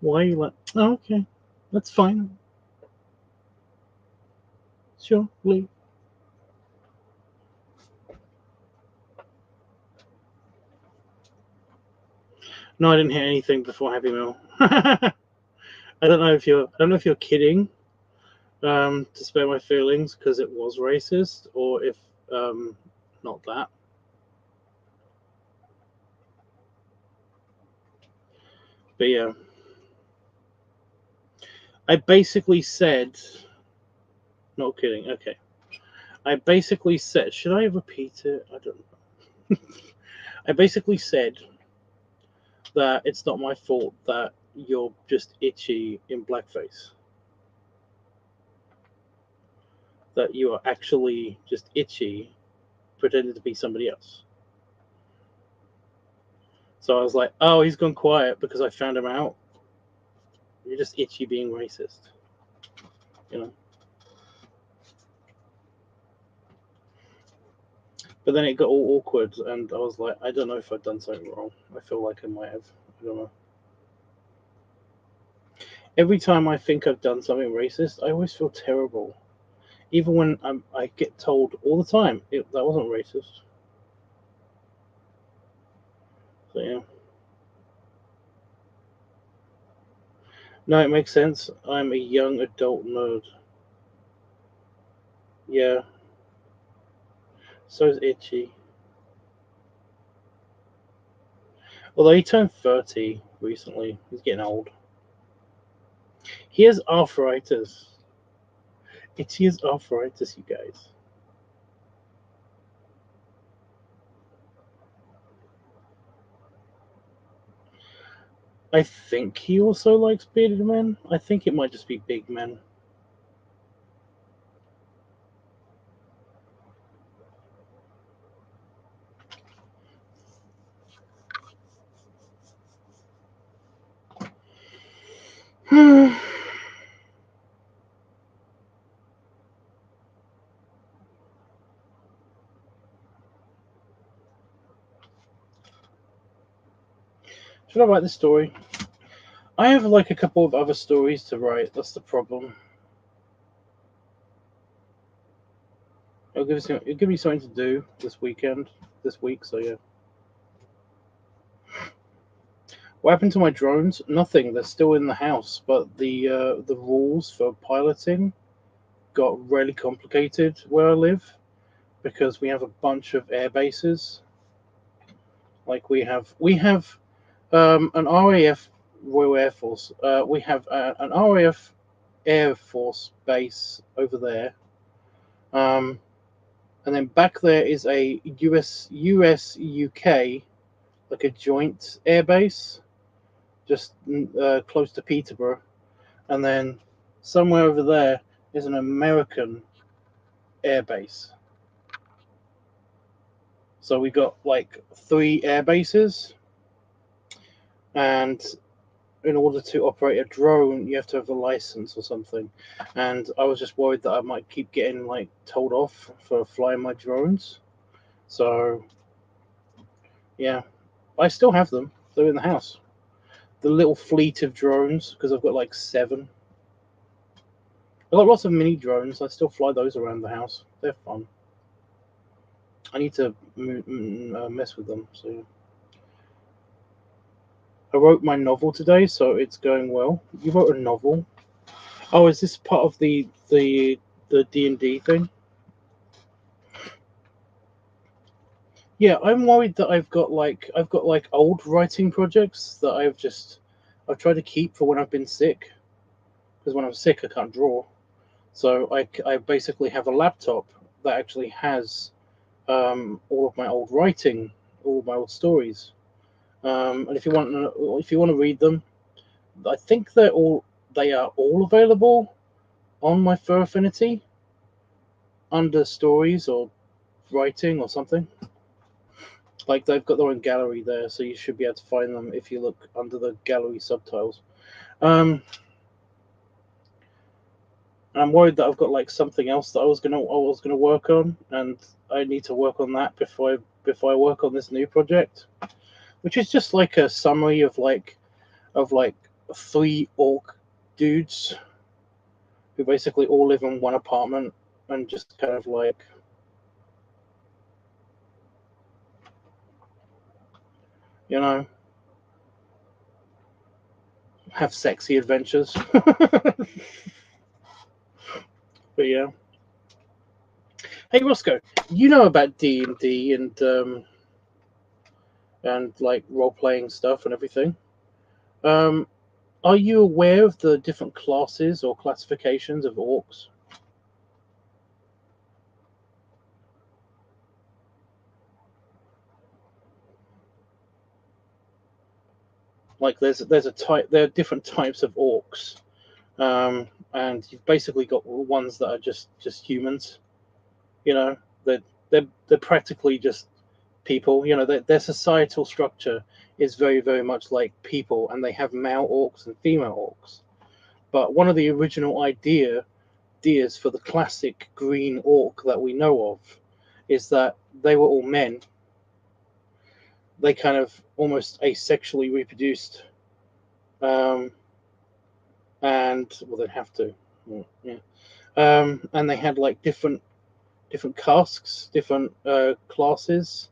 why are you like? Oh, okay, that's fine. Sure, leave. No, I didn't hear anything before Happy Meal. I don't know if you're kidding, to spare my feelings because it was racist, or if not that. But yeah, I basically said, not kidding. Okay, I basically said, should I repeat it? I don't know. I basically said that it's not my fault that you're just itchy in blackface. That you are actually just itchy, pretending to be somebody else. So I was like, oh, he's gone quiet because I found him out. You're just itchy being racist. You know? But then it got all awkward, and I was like, I don't know if I've done something wrong. I feel like I might have. I don't know. Every time I think I've done something racist, I always feel terrible. Even when I get told all the time, that wasn't racist. So yeah. No, it makes sense. I'm a young adult nerd. Yeah. So is Itchy. Although he turned 30 recently. He's getting old. He has arthritis. Itchy has arthritis, you guys. I think he also likes bearded men. I think it might just be big men. Should I write the story? I have like a couple of other stories to write. That's the problem. It'll give me something to do this week. So yeah. What happened to my drones? Nothing. They're still in the house, but the rules for piloting got really complicated where I live because we have a bunch of air bases. Like we have an RAF Royal Air Force. We have an RAF Air Force base over there. And then back there is a US UK, like a joint air base, just close to Peterborough. And then somewhere over there is an American air base. So we got like 3 air bases, and in order to operate a drone, you have to have a license or something. And I was just worried that I might keep getting like told off for flying my drones. So yeah, I still have them. They're in the house. The little fleet of drones, because I've got like 7. I've got lots of mini drones. I still fly those around the house. They're fun. I need to mess with them. So I wrote my novel today, so it's going well. You wrote a novel? Oh, is this part of the D&D thing? Yeah, I'm worried that I've got like old writing projects that I've tried to keep for when I've been sick, because when I'm sick I can't draw. So I basically have a laptop that actually has all of my old writing, all of my old stories. And if you want to read them, I think they are all available on my Fur Affinity under stories or writing or something. Like they've got their own gallery there, so you should be able to find them if you look under the gallery subtitles. I'm worried that I've got like something else that I was gonna work on, and I need to work on that before I work on this new project, which is just like a summary of like 3 orc dudes who basically all live in one apartment and just kind of like, you know, have sexy adventures. But yeah. Hey Roscoe, you know about D&D and like role playing stuff and everything. Are you aware of the different classes or classifications of orcs? Like there are different types of orcs, and you've basically got ones that are just humans. You know, they're practically just people. You know, their societal structure is very very much like people, and they have male orcs and female orcs. But one of the original ideas for the classic green orc that we know of is that they were all men. They kind of almost asexually reproduced, and well, they'd have to, yeah. And they had like different castes, different classes,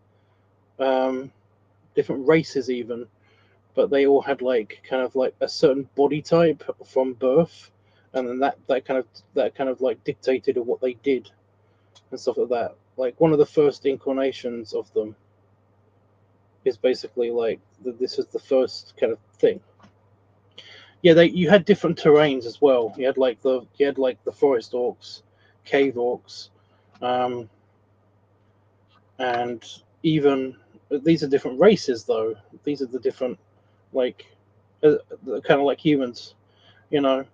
different races even, but they all had like kind of like a certain body type from birth, and then that kind of like dictated what they did and stuff like that. Like one of the first incarnations of them is basically like this is the first kind of thing. Yeah, you had different terrains as well. You had like the forest orcs, cave orcs, and even these are different races though. These are the different like kind of like humans, you know.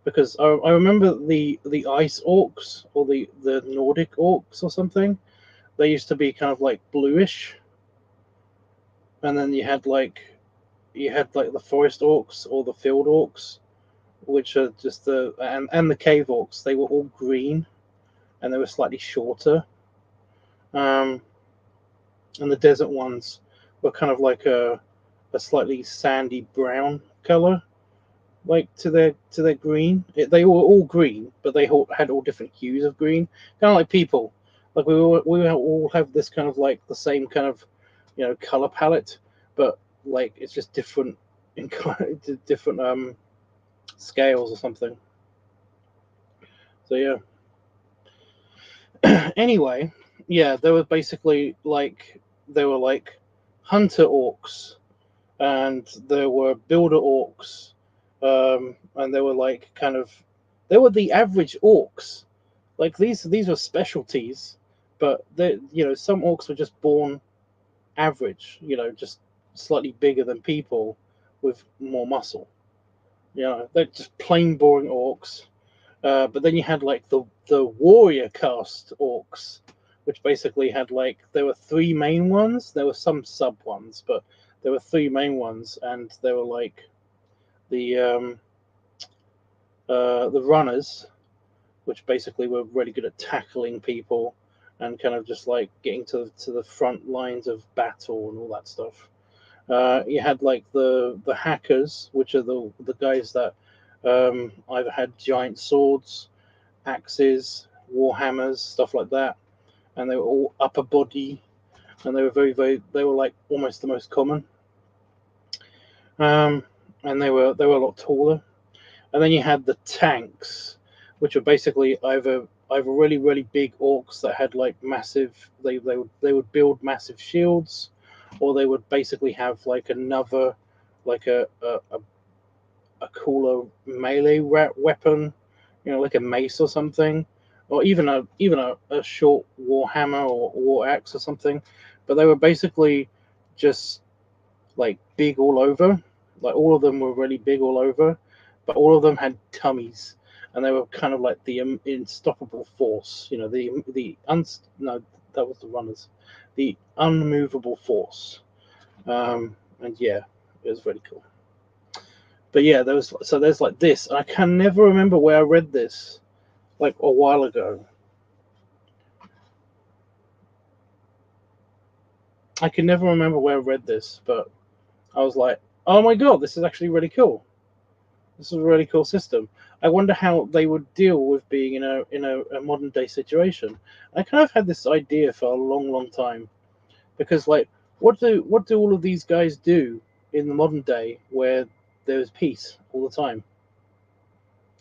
Because I remember the ice orcs or the Nordic orcs or something. They used to be kind of like bluish, and then you had like the forest orcs or the field orcs, which are just and the cave orcs. They were all green, and they were slightly shorter. Um, and the desert ones were kind of like a slightly sandy brown color, like to their green. They were all green, but they had all different hues of green, kind of like people. Like we all have this kind of like the same kind of, you know, color palette, but like it's just different in different scales or something. So yeah. Anyway, yeah, there were basically like hunter orcs, and there were builder orcs, and they were like kind of they were the average orcs. Like these were specialties, but they, you know, some orcs were just born average. You know, just slightly bigger than people with more muscle. You know, they're just plain boring orcs. But then you had like the warrior caste orcs, which basically had like there were 3 main ones. There were some sub ones, but there were 3 main ones, and they were like the runners, which basically were really good at tackling people and kind of just like getting to the front lines of battle and all that stuff. You had like the hackers, which are the guys that either had giant swords, axes, war hammers, stuff like that, and they were all upper body, and they were they were like almost the most common, and they were a lot taller. And then you had the tanks, which were basically either really big orcs that had like massive they would build massive shields, or they would basically have like another like a cooler melee weapon, like a mace or something, or even a short war hammer or war axe or something. But they were basically just like big all over. Like all of them were really big all over, but all of them had tummies, and they were kind of like the unstoppable force. No, that was the runners, the unmovable force. And yeah, it was really cool. But yeah, there's like this. I can never remember where I read this, like a while ago. I can never remember where I read this, but I was like, oh my god, this is actually really cool. This is a really cool system. I wonder how they would deal with being a modern day situation. I kind of had this idea for a long, long time, because like, what do all of these guys do in the modern day where there's peace all the time?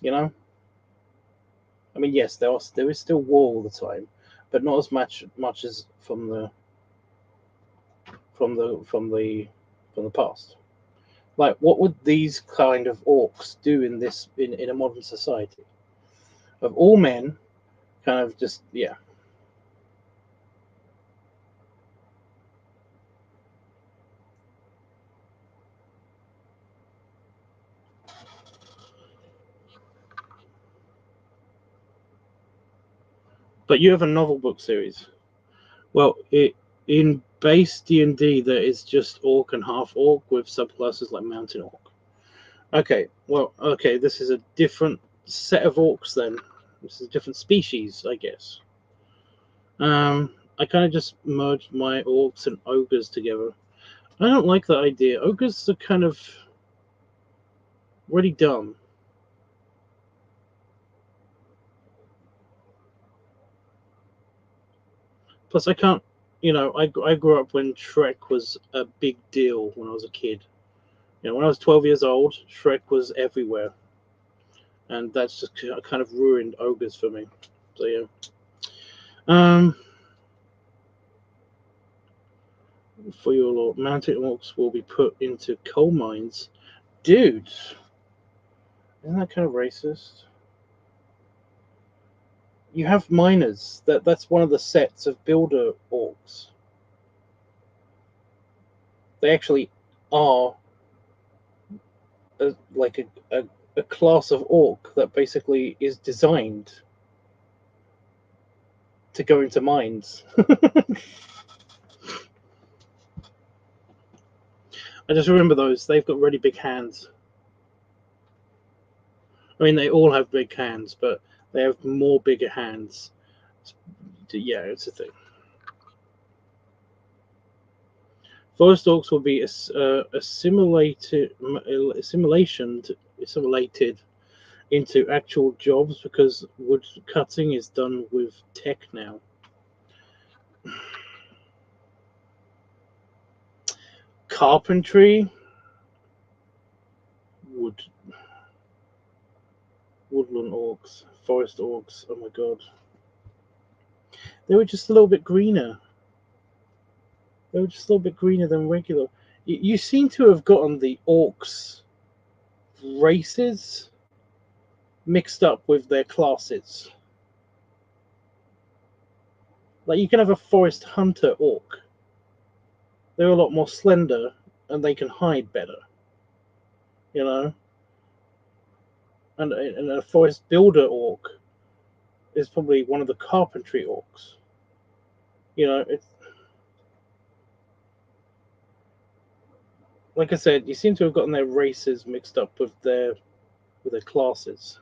You know, I mean, yes, there is still war all the time, but not as much as from the past. Like, what would these kind of orcs do in a modern society? Of all men, kind of just yeah. But you have a novel book series. Well, in base D&D there is just orc and half orc with subclasses like mountain orc. Okay, well, okay, this is a different set of orcs then. This is a different species, I guess. I kind of just merged my orcs and ogres together. I don't like that idea. Ogres are kind of really dumb. Plus, I can't. I grew up when Shrek was a big deal when I was a kid. When I was 12 years old, Shrek was everywhere, and that's just kind of ruined ogres for me. So yeah. Um, for your lord, mountain orcs will be put into coal mines, dude. Isn't that kind of racist? You have miners. That's one of the sets of builder orcs. They actually are like a class of orc that basically is designed to go into mines. I just remember those. They've got really big hands. I mean, they all have big hands, but they have more bigger hands. Yeah, it's a thing. Forest orcs will be assimilated into actual jobs because wood cutting is done with tech now. Carpentry, wood, woodland orcs, forest orcs. Oh my god, they were just a little bit greener. They were just a little bit greener than regular. You seem to have gotten the orcs races mixed up with their classes. Like, you can have a forest hunter orc. They're a lot more slender and they can hide better. You know? And a forest builder orc is probably one of the carpentry orcs. It's like I said, you seem to have gotten their races mixed up with their classes,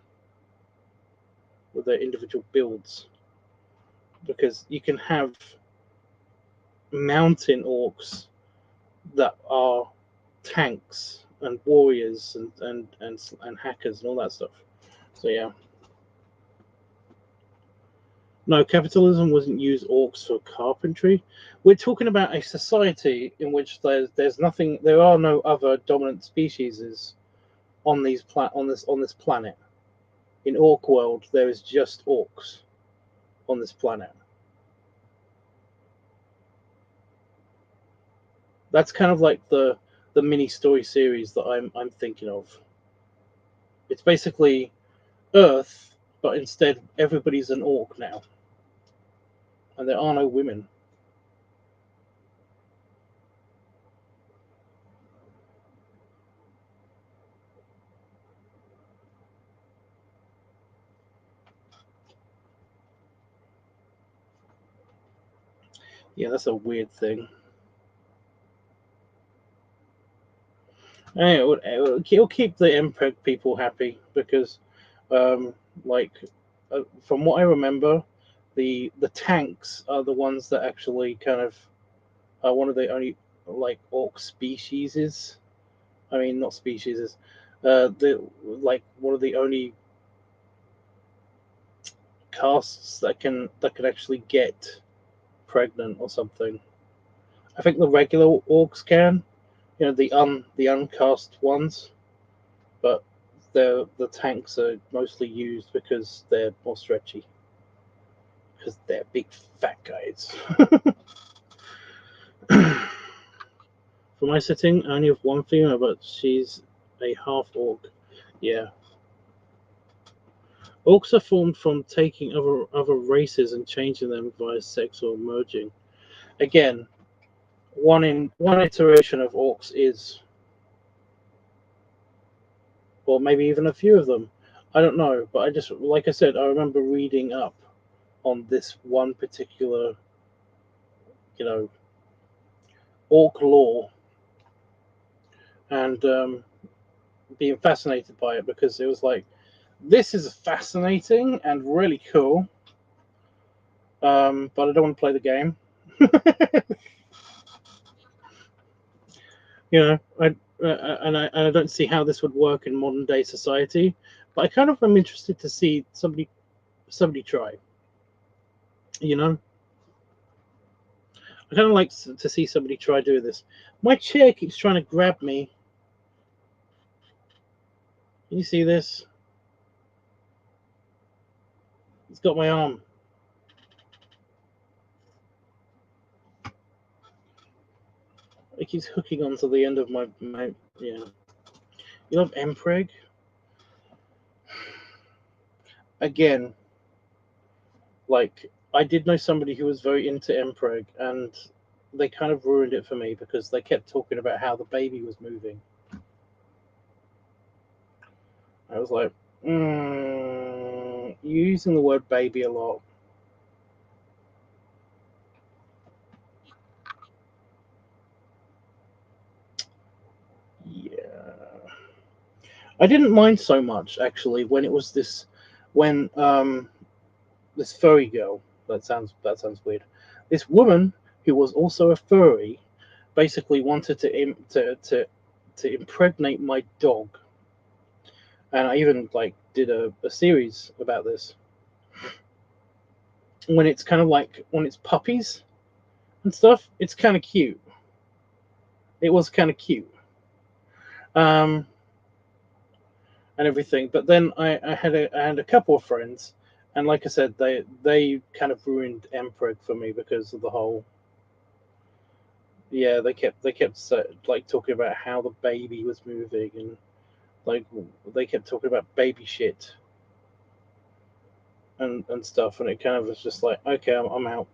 with their individual builds. Because you can have mountain orcs that are tanks and warriors and hackers and all that stuff. So yeah. No, capitalism wasn't use orcs for carpentry. We're talking about a society in which there's nothing. There are no other dominant species on this planet. In Orc world, there is just orcs on this planet. That's kind of like the mini story series that I'm thinking of. It's basically Earth, but instead everybody's an orc now, and there are no women. Yeah, that's a weird thing. And it'll keep the MPEG people happy because, like, from what I remember, the tanks are the ones that actually kind of are one of the only like orc species. I mean, not species. The like one of the only castes that can actually get pregnant or something. I think the regular orcs can, the uncast ones, but the tanks are mostly used because they're more stretchy, because they're big fat guys. For my setting, I only have one female, but she's a half orc. Yeah. Orcs are formed from taking other races and changing them via sex or merging. Again, one iteration of orcs is, or maybe even a few of them. I don't know, but like I said, I remember reading up on this one particular, orc lore, and being fascinated by it because it was like, this is fascinating and really cool, but I don't want to play the game. I don't see how this would work in modern day society, but I kind of am interested to see somebody try. I kind of like to see somebody try doing this. My chair keeps trying to grab me. Can you see this? It's got my arm. It keeps hooking onto the end of my yeah. You love Mpreg? Again, like, I did know somebody who was very into Mpreg, and they kind of ruined it for me because they kept talking about how the baby was moving. I was like, you're using the word baby a lot. Yeah. I didn't mind so much, actually, when it was this furry girl. That sounds weird. This woman who was also a furry basically wanted to impregnate my dog, and I even did a series about this. When it's kind of like when it's puppies and stuff, it's kind of cute. It was kind of cute, and everything. But then I had a couple of friends, and like I said, they kind of ruined Mpreg for me because of the whole. Yeah, they kept talking about how the baby was moving, and they kept talking about baby shit and stuff, and it kind of was just like, okay, I'm out.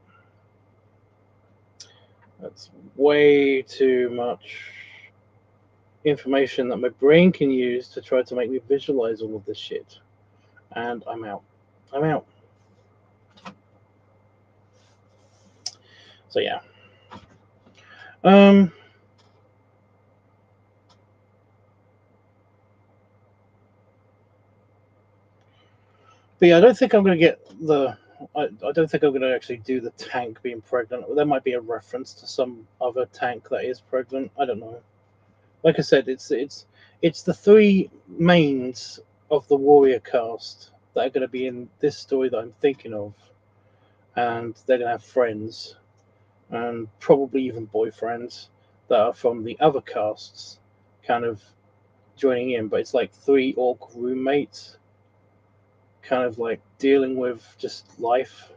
That's way too much information that my brain can use to try to make me visualize all of this shit, and I'm out. I'm out. So yeah. But yeah, I don't think I'm going to get the. I don't think I'm going to actually do the tank being pregnant. There might be a reference to some other tank that is pregnant. I don't know. Like I said, it's the three mains of the warrior cast that are going to be in this story that I'm thinking of, and they're going to have friends, and probably even boyfriends that are from the other casts, kind of joining in. But it's like three orc roommates, kind of like dealing with just life,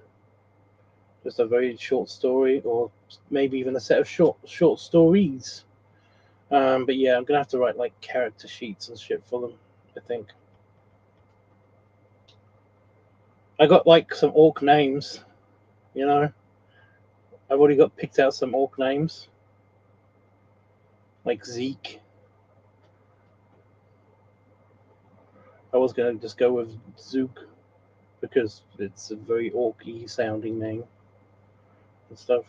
just a very short story, or maybe even a set of short stories. But yeah, I'm gonna have to write like character sheets and shit for them, I think. I got like some orc names, you know. I've already got picked out some orc names, like Zeke. I was gonna just go with Zook because it's a very orky sounding name and stuff.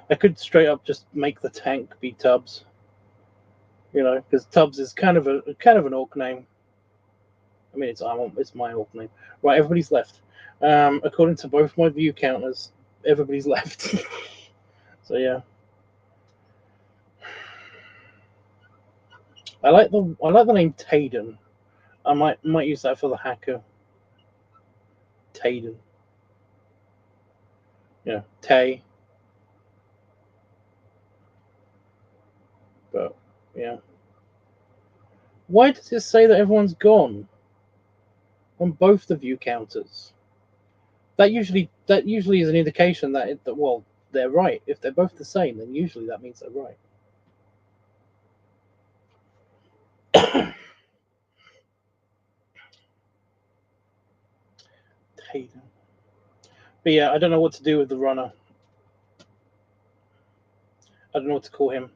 I could straight up just make the tank be Tubbs, you know, because Tubbs is kind of an orc name. I mean, it's my orc name. Right, everybody's left. According to both my view counters, everybody's left. So yeah, I like the name Taden. I might use that for the hacker. Taden. Yeah, Tay. But yeah. Why does it say that everyone's gone on both the view counters? That usually is an indication that well, they're right. If they're both the same, then usually that means they're right. Taden. But yeah, I don't know what to do with the runner. I don't know what to call him.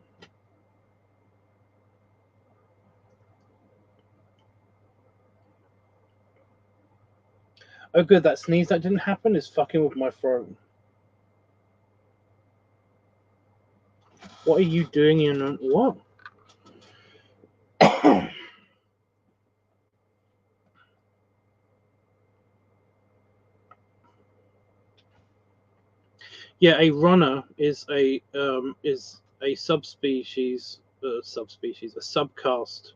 Oh, good, that sneeze that didn't happen is fucking with my throat. What are you doing in what? Yeah, a runner is a subspecies, a subcast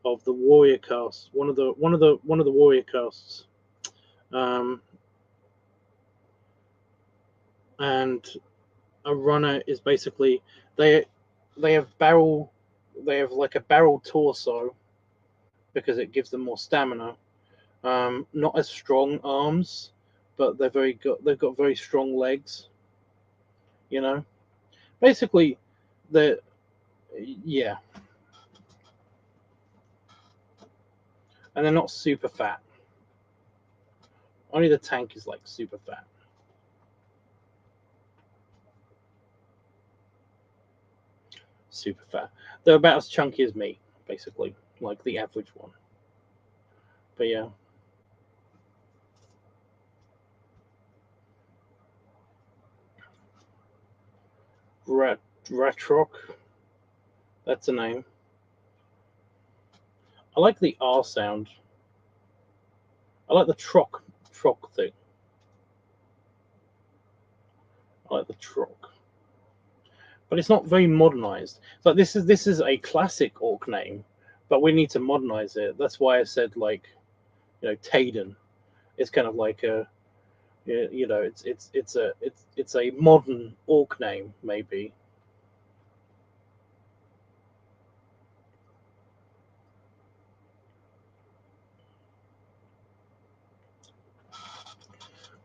of the warrior caste. One of the warrior castes. And a runner is basically they have like a barrel torso because it gives them more stamina. Not as strong arms, but they've got very strong legs. You know, basically, yeah, and they're not super fat. Only the tank is like super fat. Super fat. They're about as chunky as me, basically, like the average one. But yeah. Ratrock. That's a name. I like the R sound. I like the trock thing. I like the trock. But it's not very modernized. So this is a classic orc name, but we need to modernize it. That's why I said like, you know, Taden. It's kind of like a, you know, it's a modern orc name maybe.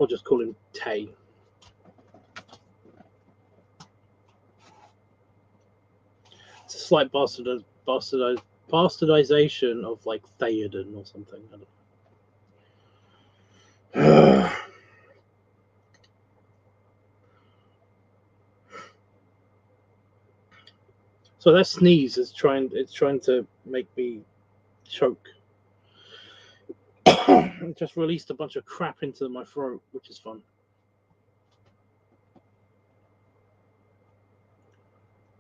I'll just call him Tay. It's a slight bastardization of like Theoden or something. I don't know. So that sneeze is trying to make me choke. It just released a bunch of crap into my throat, which is fun.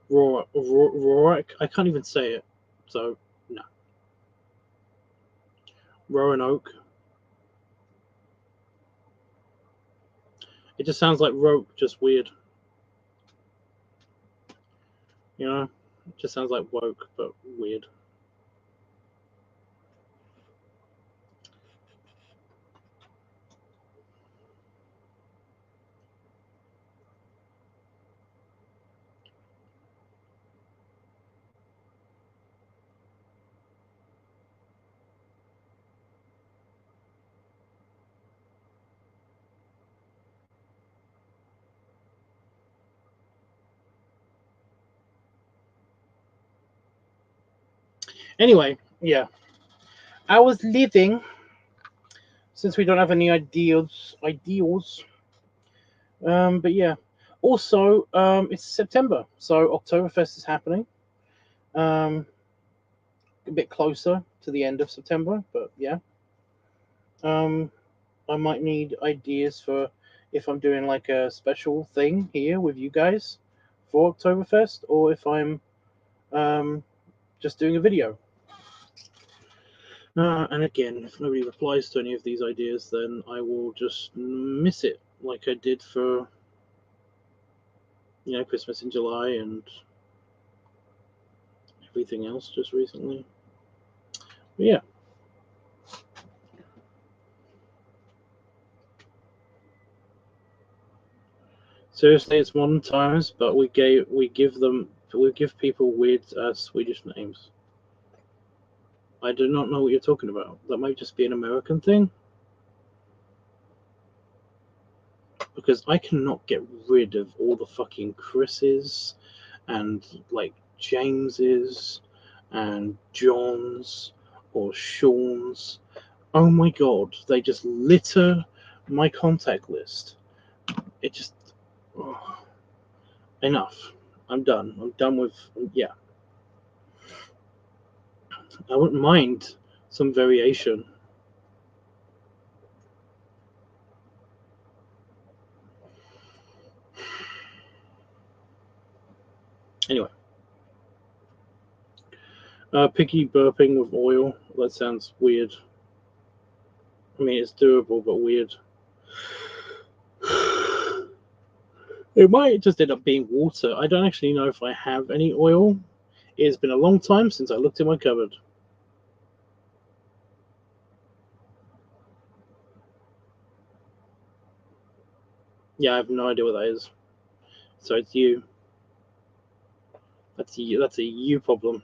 Rorik, I can't even say it, so no. Roanoke. It just sounds like rope, just weird. You know, it just sounds like woke, but weird. Anyway, yeah. I was living since we don't have any ideals. But yeah. Also, it's September, so Oktoberfest is happening. A bit closer to the end of September, but yeah. I might need ideas for if I'm doing like a special thing here with you guys for Oktoberfest, or if I'm just doing a video. And again, if nobody replies to any of these ideas, then I will just miss it, like I did for, Christmas in July and everything else just recently. But yeah. Seriously, it's modern times, but we give people weird Swedish names. I do not know what you're talking about. That might just be an American thing. Because I cannot get rid of all the fucking Chris's and like James's and John's or Sean's. Oh my god, they just litter my contact list. It just enough. I'm done. I'm done with I wouldn't mind some variation. Anyway. Picky burping with oil. That sounds weird. I mean, it's doable, but weird. It might just end up being water. I don't actually know if I have any oil. It's been a long time since I looked in my cupboard. Yeah, I have no idea what that is. So it's you. That's a you problem.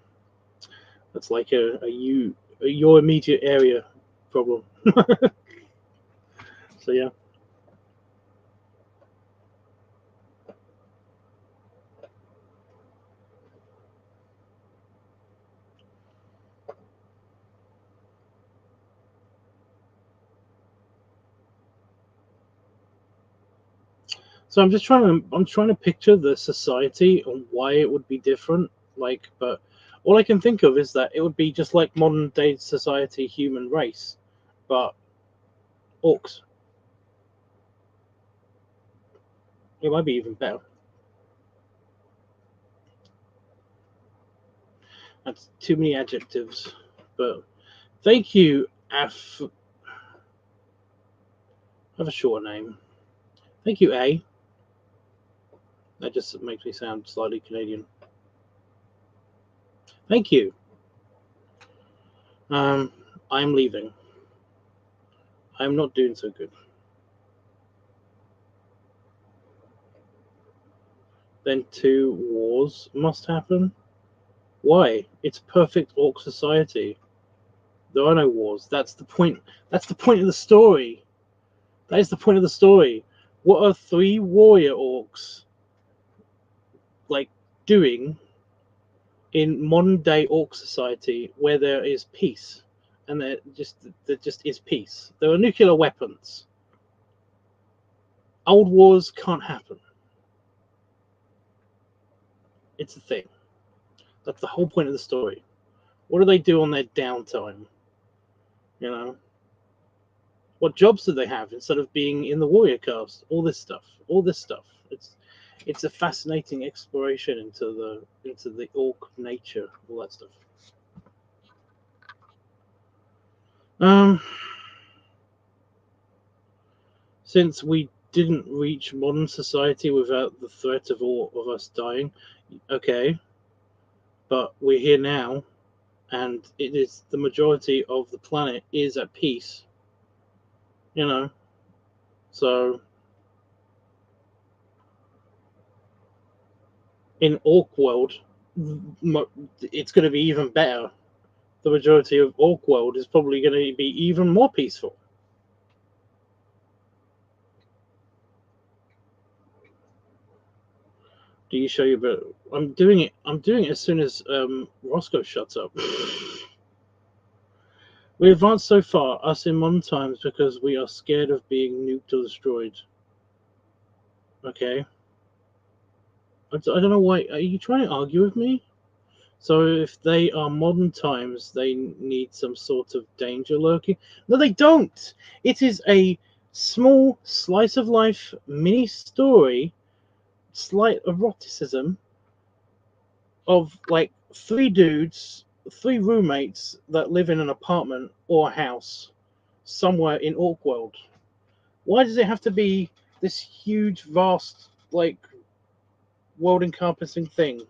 That's like a your immediate area problem. So yeah. So I'm trying to picture the society and why it would be different. But all I can think of is that it would be just like modern day society, human race, but orcs. It might be even better. That's too many adjectives. But thank you, Af. I have a short name. Thank you, A. That just makes me sound slightly Canadian. Thank you. I'm leaving. I'm not doing so good. Then 2 wars must happen. Why? It's perfect orc society. There are no wars. That's the point. That's the point of the story. That is the point of the story. What are 3 warrior orcs like doing in modern day orc society where there is peace? And there just is peace. There are nuclear weapons. Old wars can't happen. It's a thing. That's the whole point of the story. What do they do on their downtime? You know? What jobs do they have instead of being in the warrior cast? All this stuff. It's a fascinating exploration into the orc nature, all that stuff. Since we didn't reach modern society without the threat of all of us dying, okay, but we're here now, and it is the majority of the planet is at peace. So in orc world, it's going to be even better. The majority of orc world is probably going to be even more peaceful. Do you show your bit? I'm doing it as soon as Roscoe shuts up. We advanced so far, us in modern times, because we are scared of being nuked or destroyed. Okay. I don't know why. Are you trying to argue with me? So if they are modern times, they need some sort of danger lurking. No, they don't. It is a small slice of life mini story, slight eroticism of like three dudes, three roommates that live in an apartment or a house somewhere in Orkworld. Why does it have to be this huge, vast, like world-encompassing thing?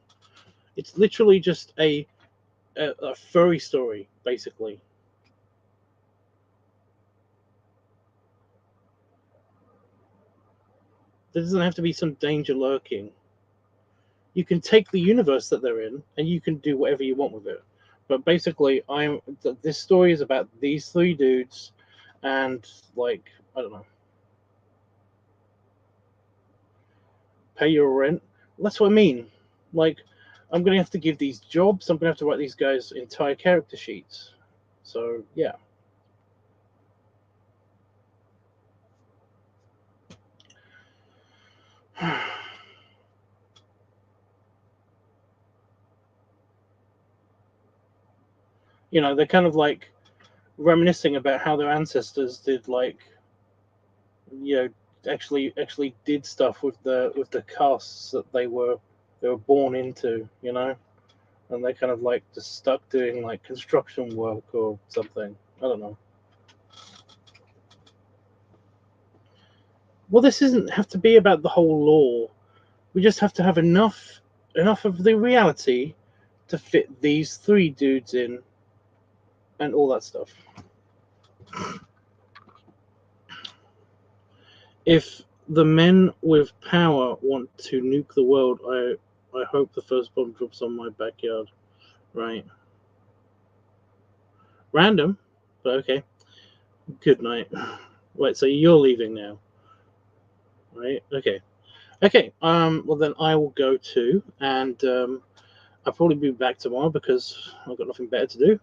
It's literally just a furry story, basically. There doesn't have to be some danger lurking. You can take the universe that they're in and you can do whatever you want with it. But basically, this story is about these three dudes, and like I don't know, pay your rent. That's what I mean. Like, I'm gonna have to give these jobs. I'm gonna have to write these guys' entire character sheets. So yeah. You know, they're kind of like reminiscing about how their ancestors did, like, you know, actually did stuff with the castes that they were born into, you know, and they kind of like just stuck doing like construction work or something. I don't know. Well, this doesn't have to be about the whole lore. We just have to have enough of the reality to fit these three dudes in and all that stuff. If the men with power want to nuke the world, I hope the first bomb drops on my backyard. Right. Random, but okay. Good night. Wait, so you're leaving now, right? Okay. Okay. Well then I will go too, and I'll probably be back tomorrow because I've got nothing better to do.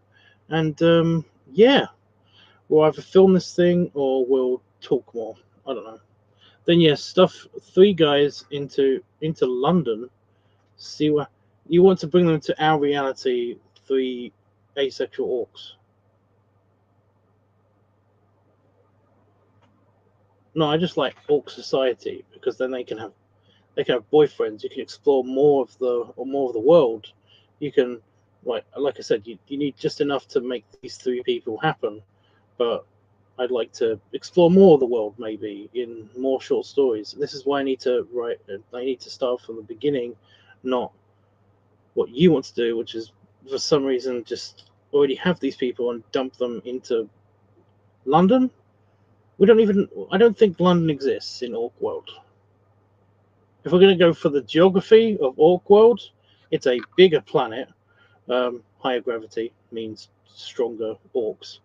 And yeah, we'll either film this thing or we'll talk more. I don't know. Then yes, stuff three guys into London. See what you want to bring them to our reality. Three asexual orcs. No, I just like orc society because then they can have boyfriends. You can explore more of the world. You can, like I said, you need just enough to make these three people happen. But I'd like to explore more of the world, maybe in more short stories. This is why I need to write. I need to start from the beginning, not what you want to do, which is for some reason just already have these people and dump them into London. We don't even. I don't think London exists in Orc World. If we're going to go for the geography of Orc World, it's a bigger planet. Higher gravity means stronger orcs,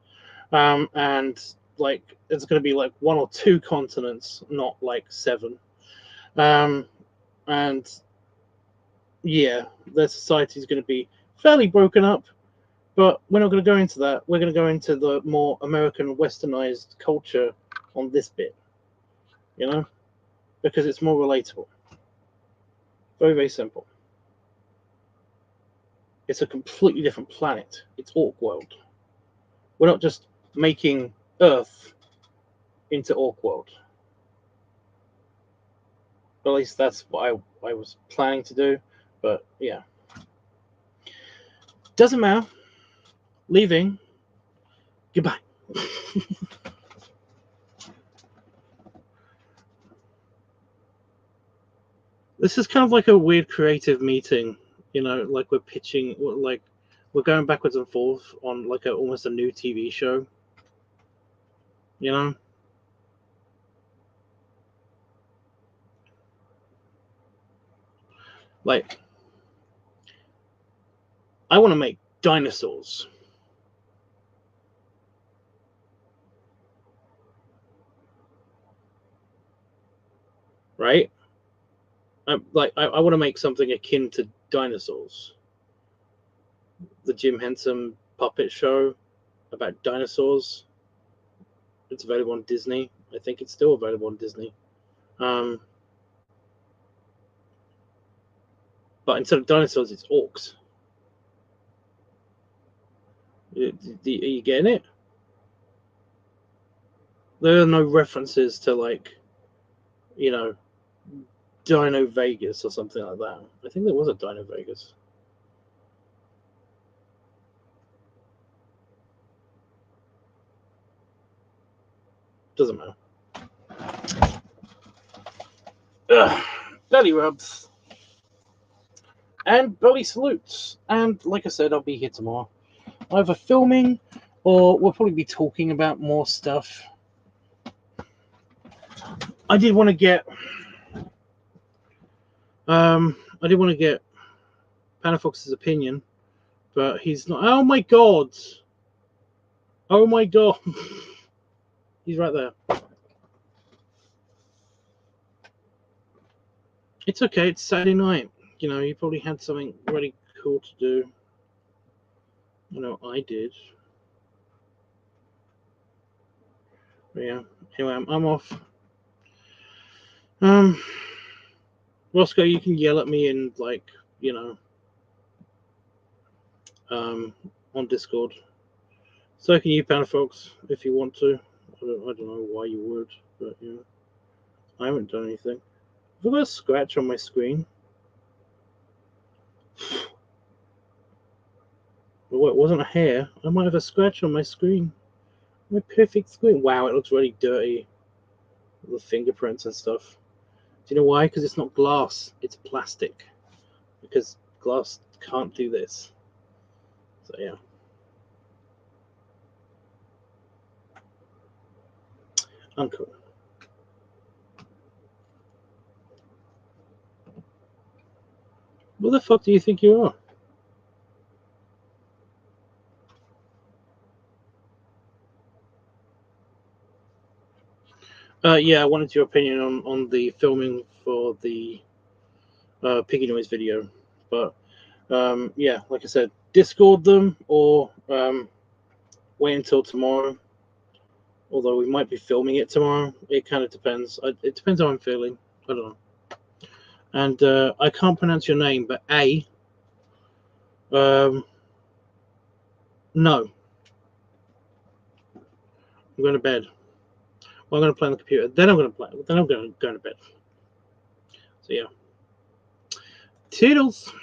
and like it's going to be like one or two continents, not like seven. Um, and yeah, their society is going to be fairly broken up. But we're not going to go into that. We're going to go into the more American westernized culture on this bit, you know, because it's more relatable. Very, very simple. It's a completely different planet. It's Orc World. We're not just making Earth into Orc World. At least that's what I was planning to do. But yeah. Doesn't matter. Leaving. Goodbye. This is kind of like a weird creative meeting, you know, like we're pitching, like we're going backwards and forth on like almost a new TV show, you know? Like, I want to make dinosaurs. Right? I want to make something akin to dinosaurs. The Jim Henson puppet show. about dinosaurs. It's available on Disney. I think it's still available on Disney. But instead of dinosaurs, it's orcs. Are you getting it? There are no references to, like, you know, Dino Vegas or something like that. I think there was a Dino Vegas. Doesn't matter. Ugh. Belly rubs. And belly salutes. And like I said, I'll be here tomorrow. Either filming or we'll probably be talking about more stuff. I did want to get Panafox's opinion, but he's not. Oh my god! Oh my god! He's right there. It's okay. It's Saturday night. You know, you probably had something really cool to do. You know, I did. But yeah. Anyway, I'm off. Roscoe, you can yell at me and, like, you know, on Discord. So can you, Panafox, if you want to. I don't know why you would, but yeah. I haven't done anything. Have I got a scratch on my screen? Well, it wasn't a hair. I might have a scratch on my screen. My perfect screen. Wow, it looks really dirty. The fingerprints and stuff. Do you know why? Because it's not glass. It's plastic. Because glass can't do this. So yeah. Uncool. What the fuck do you think you are? Yeah, I wanted your opinion on the filming for the Piggy Noise video. But yeah, like I said, Discord them or wait until tomorrow. Although we might be filming it tomorrow. It kind of depends. It depends how I'm feeling. I don't know. And I can't pronounce your name, but A. No. I'm going to bed. Well, I'm going to play on the computer. Then I'm going to play. Then I'm going to go to bed. So yeah. Toodles.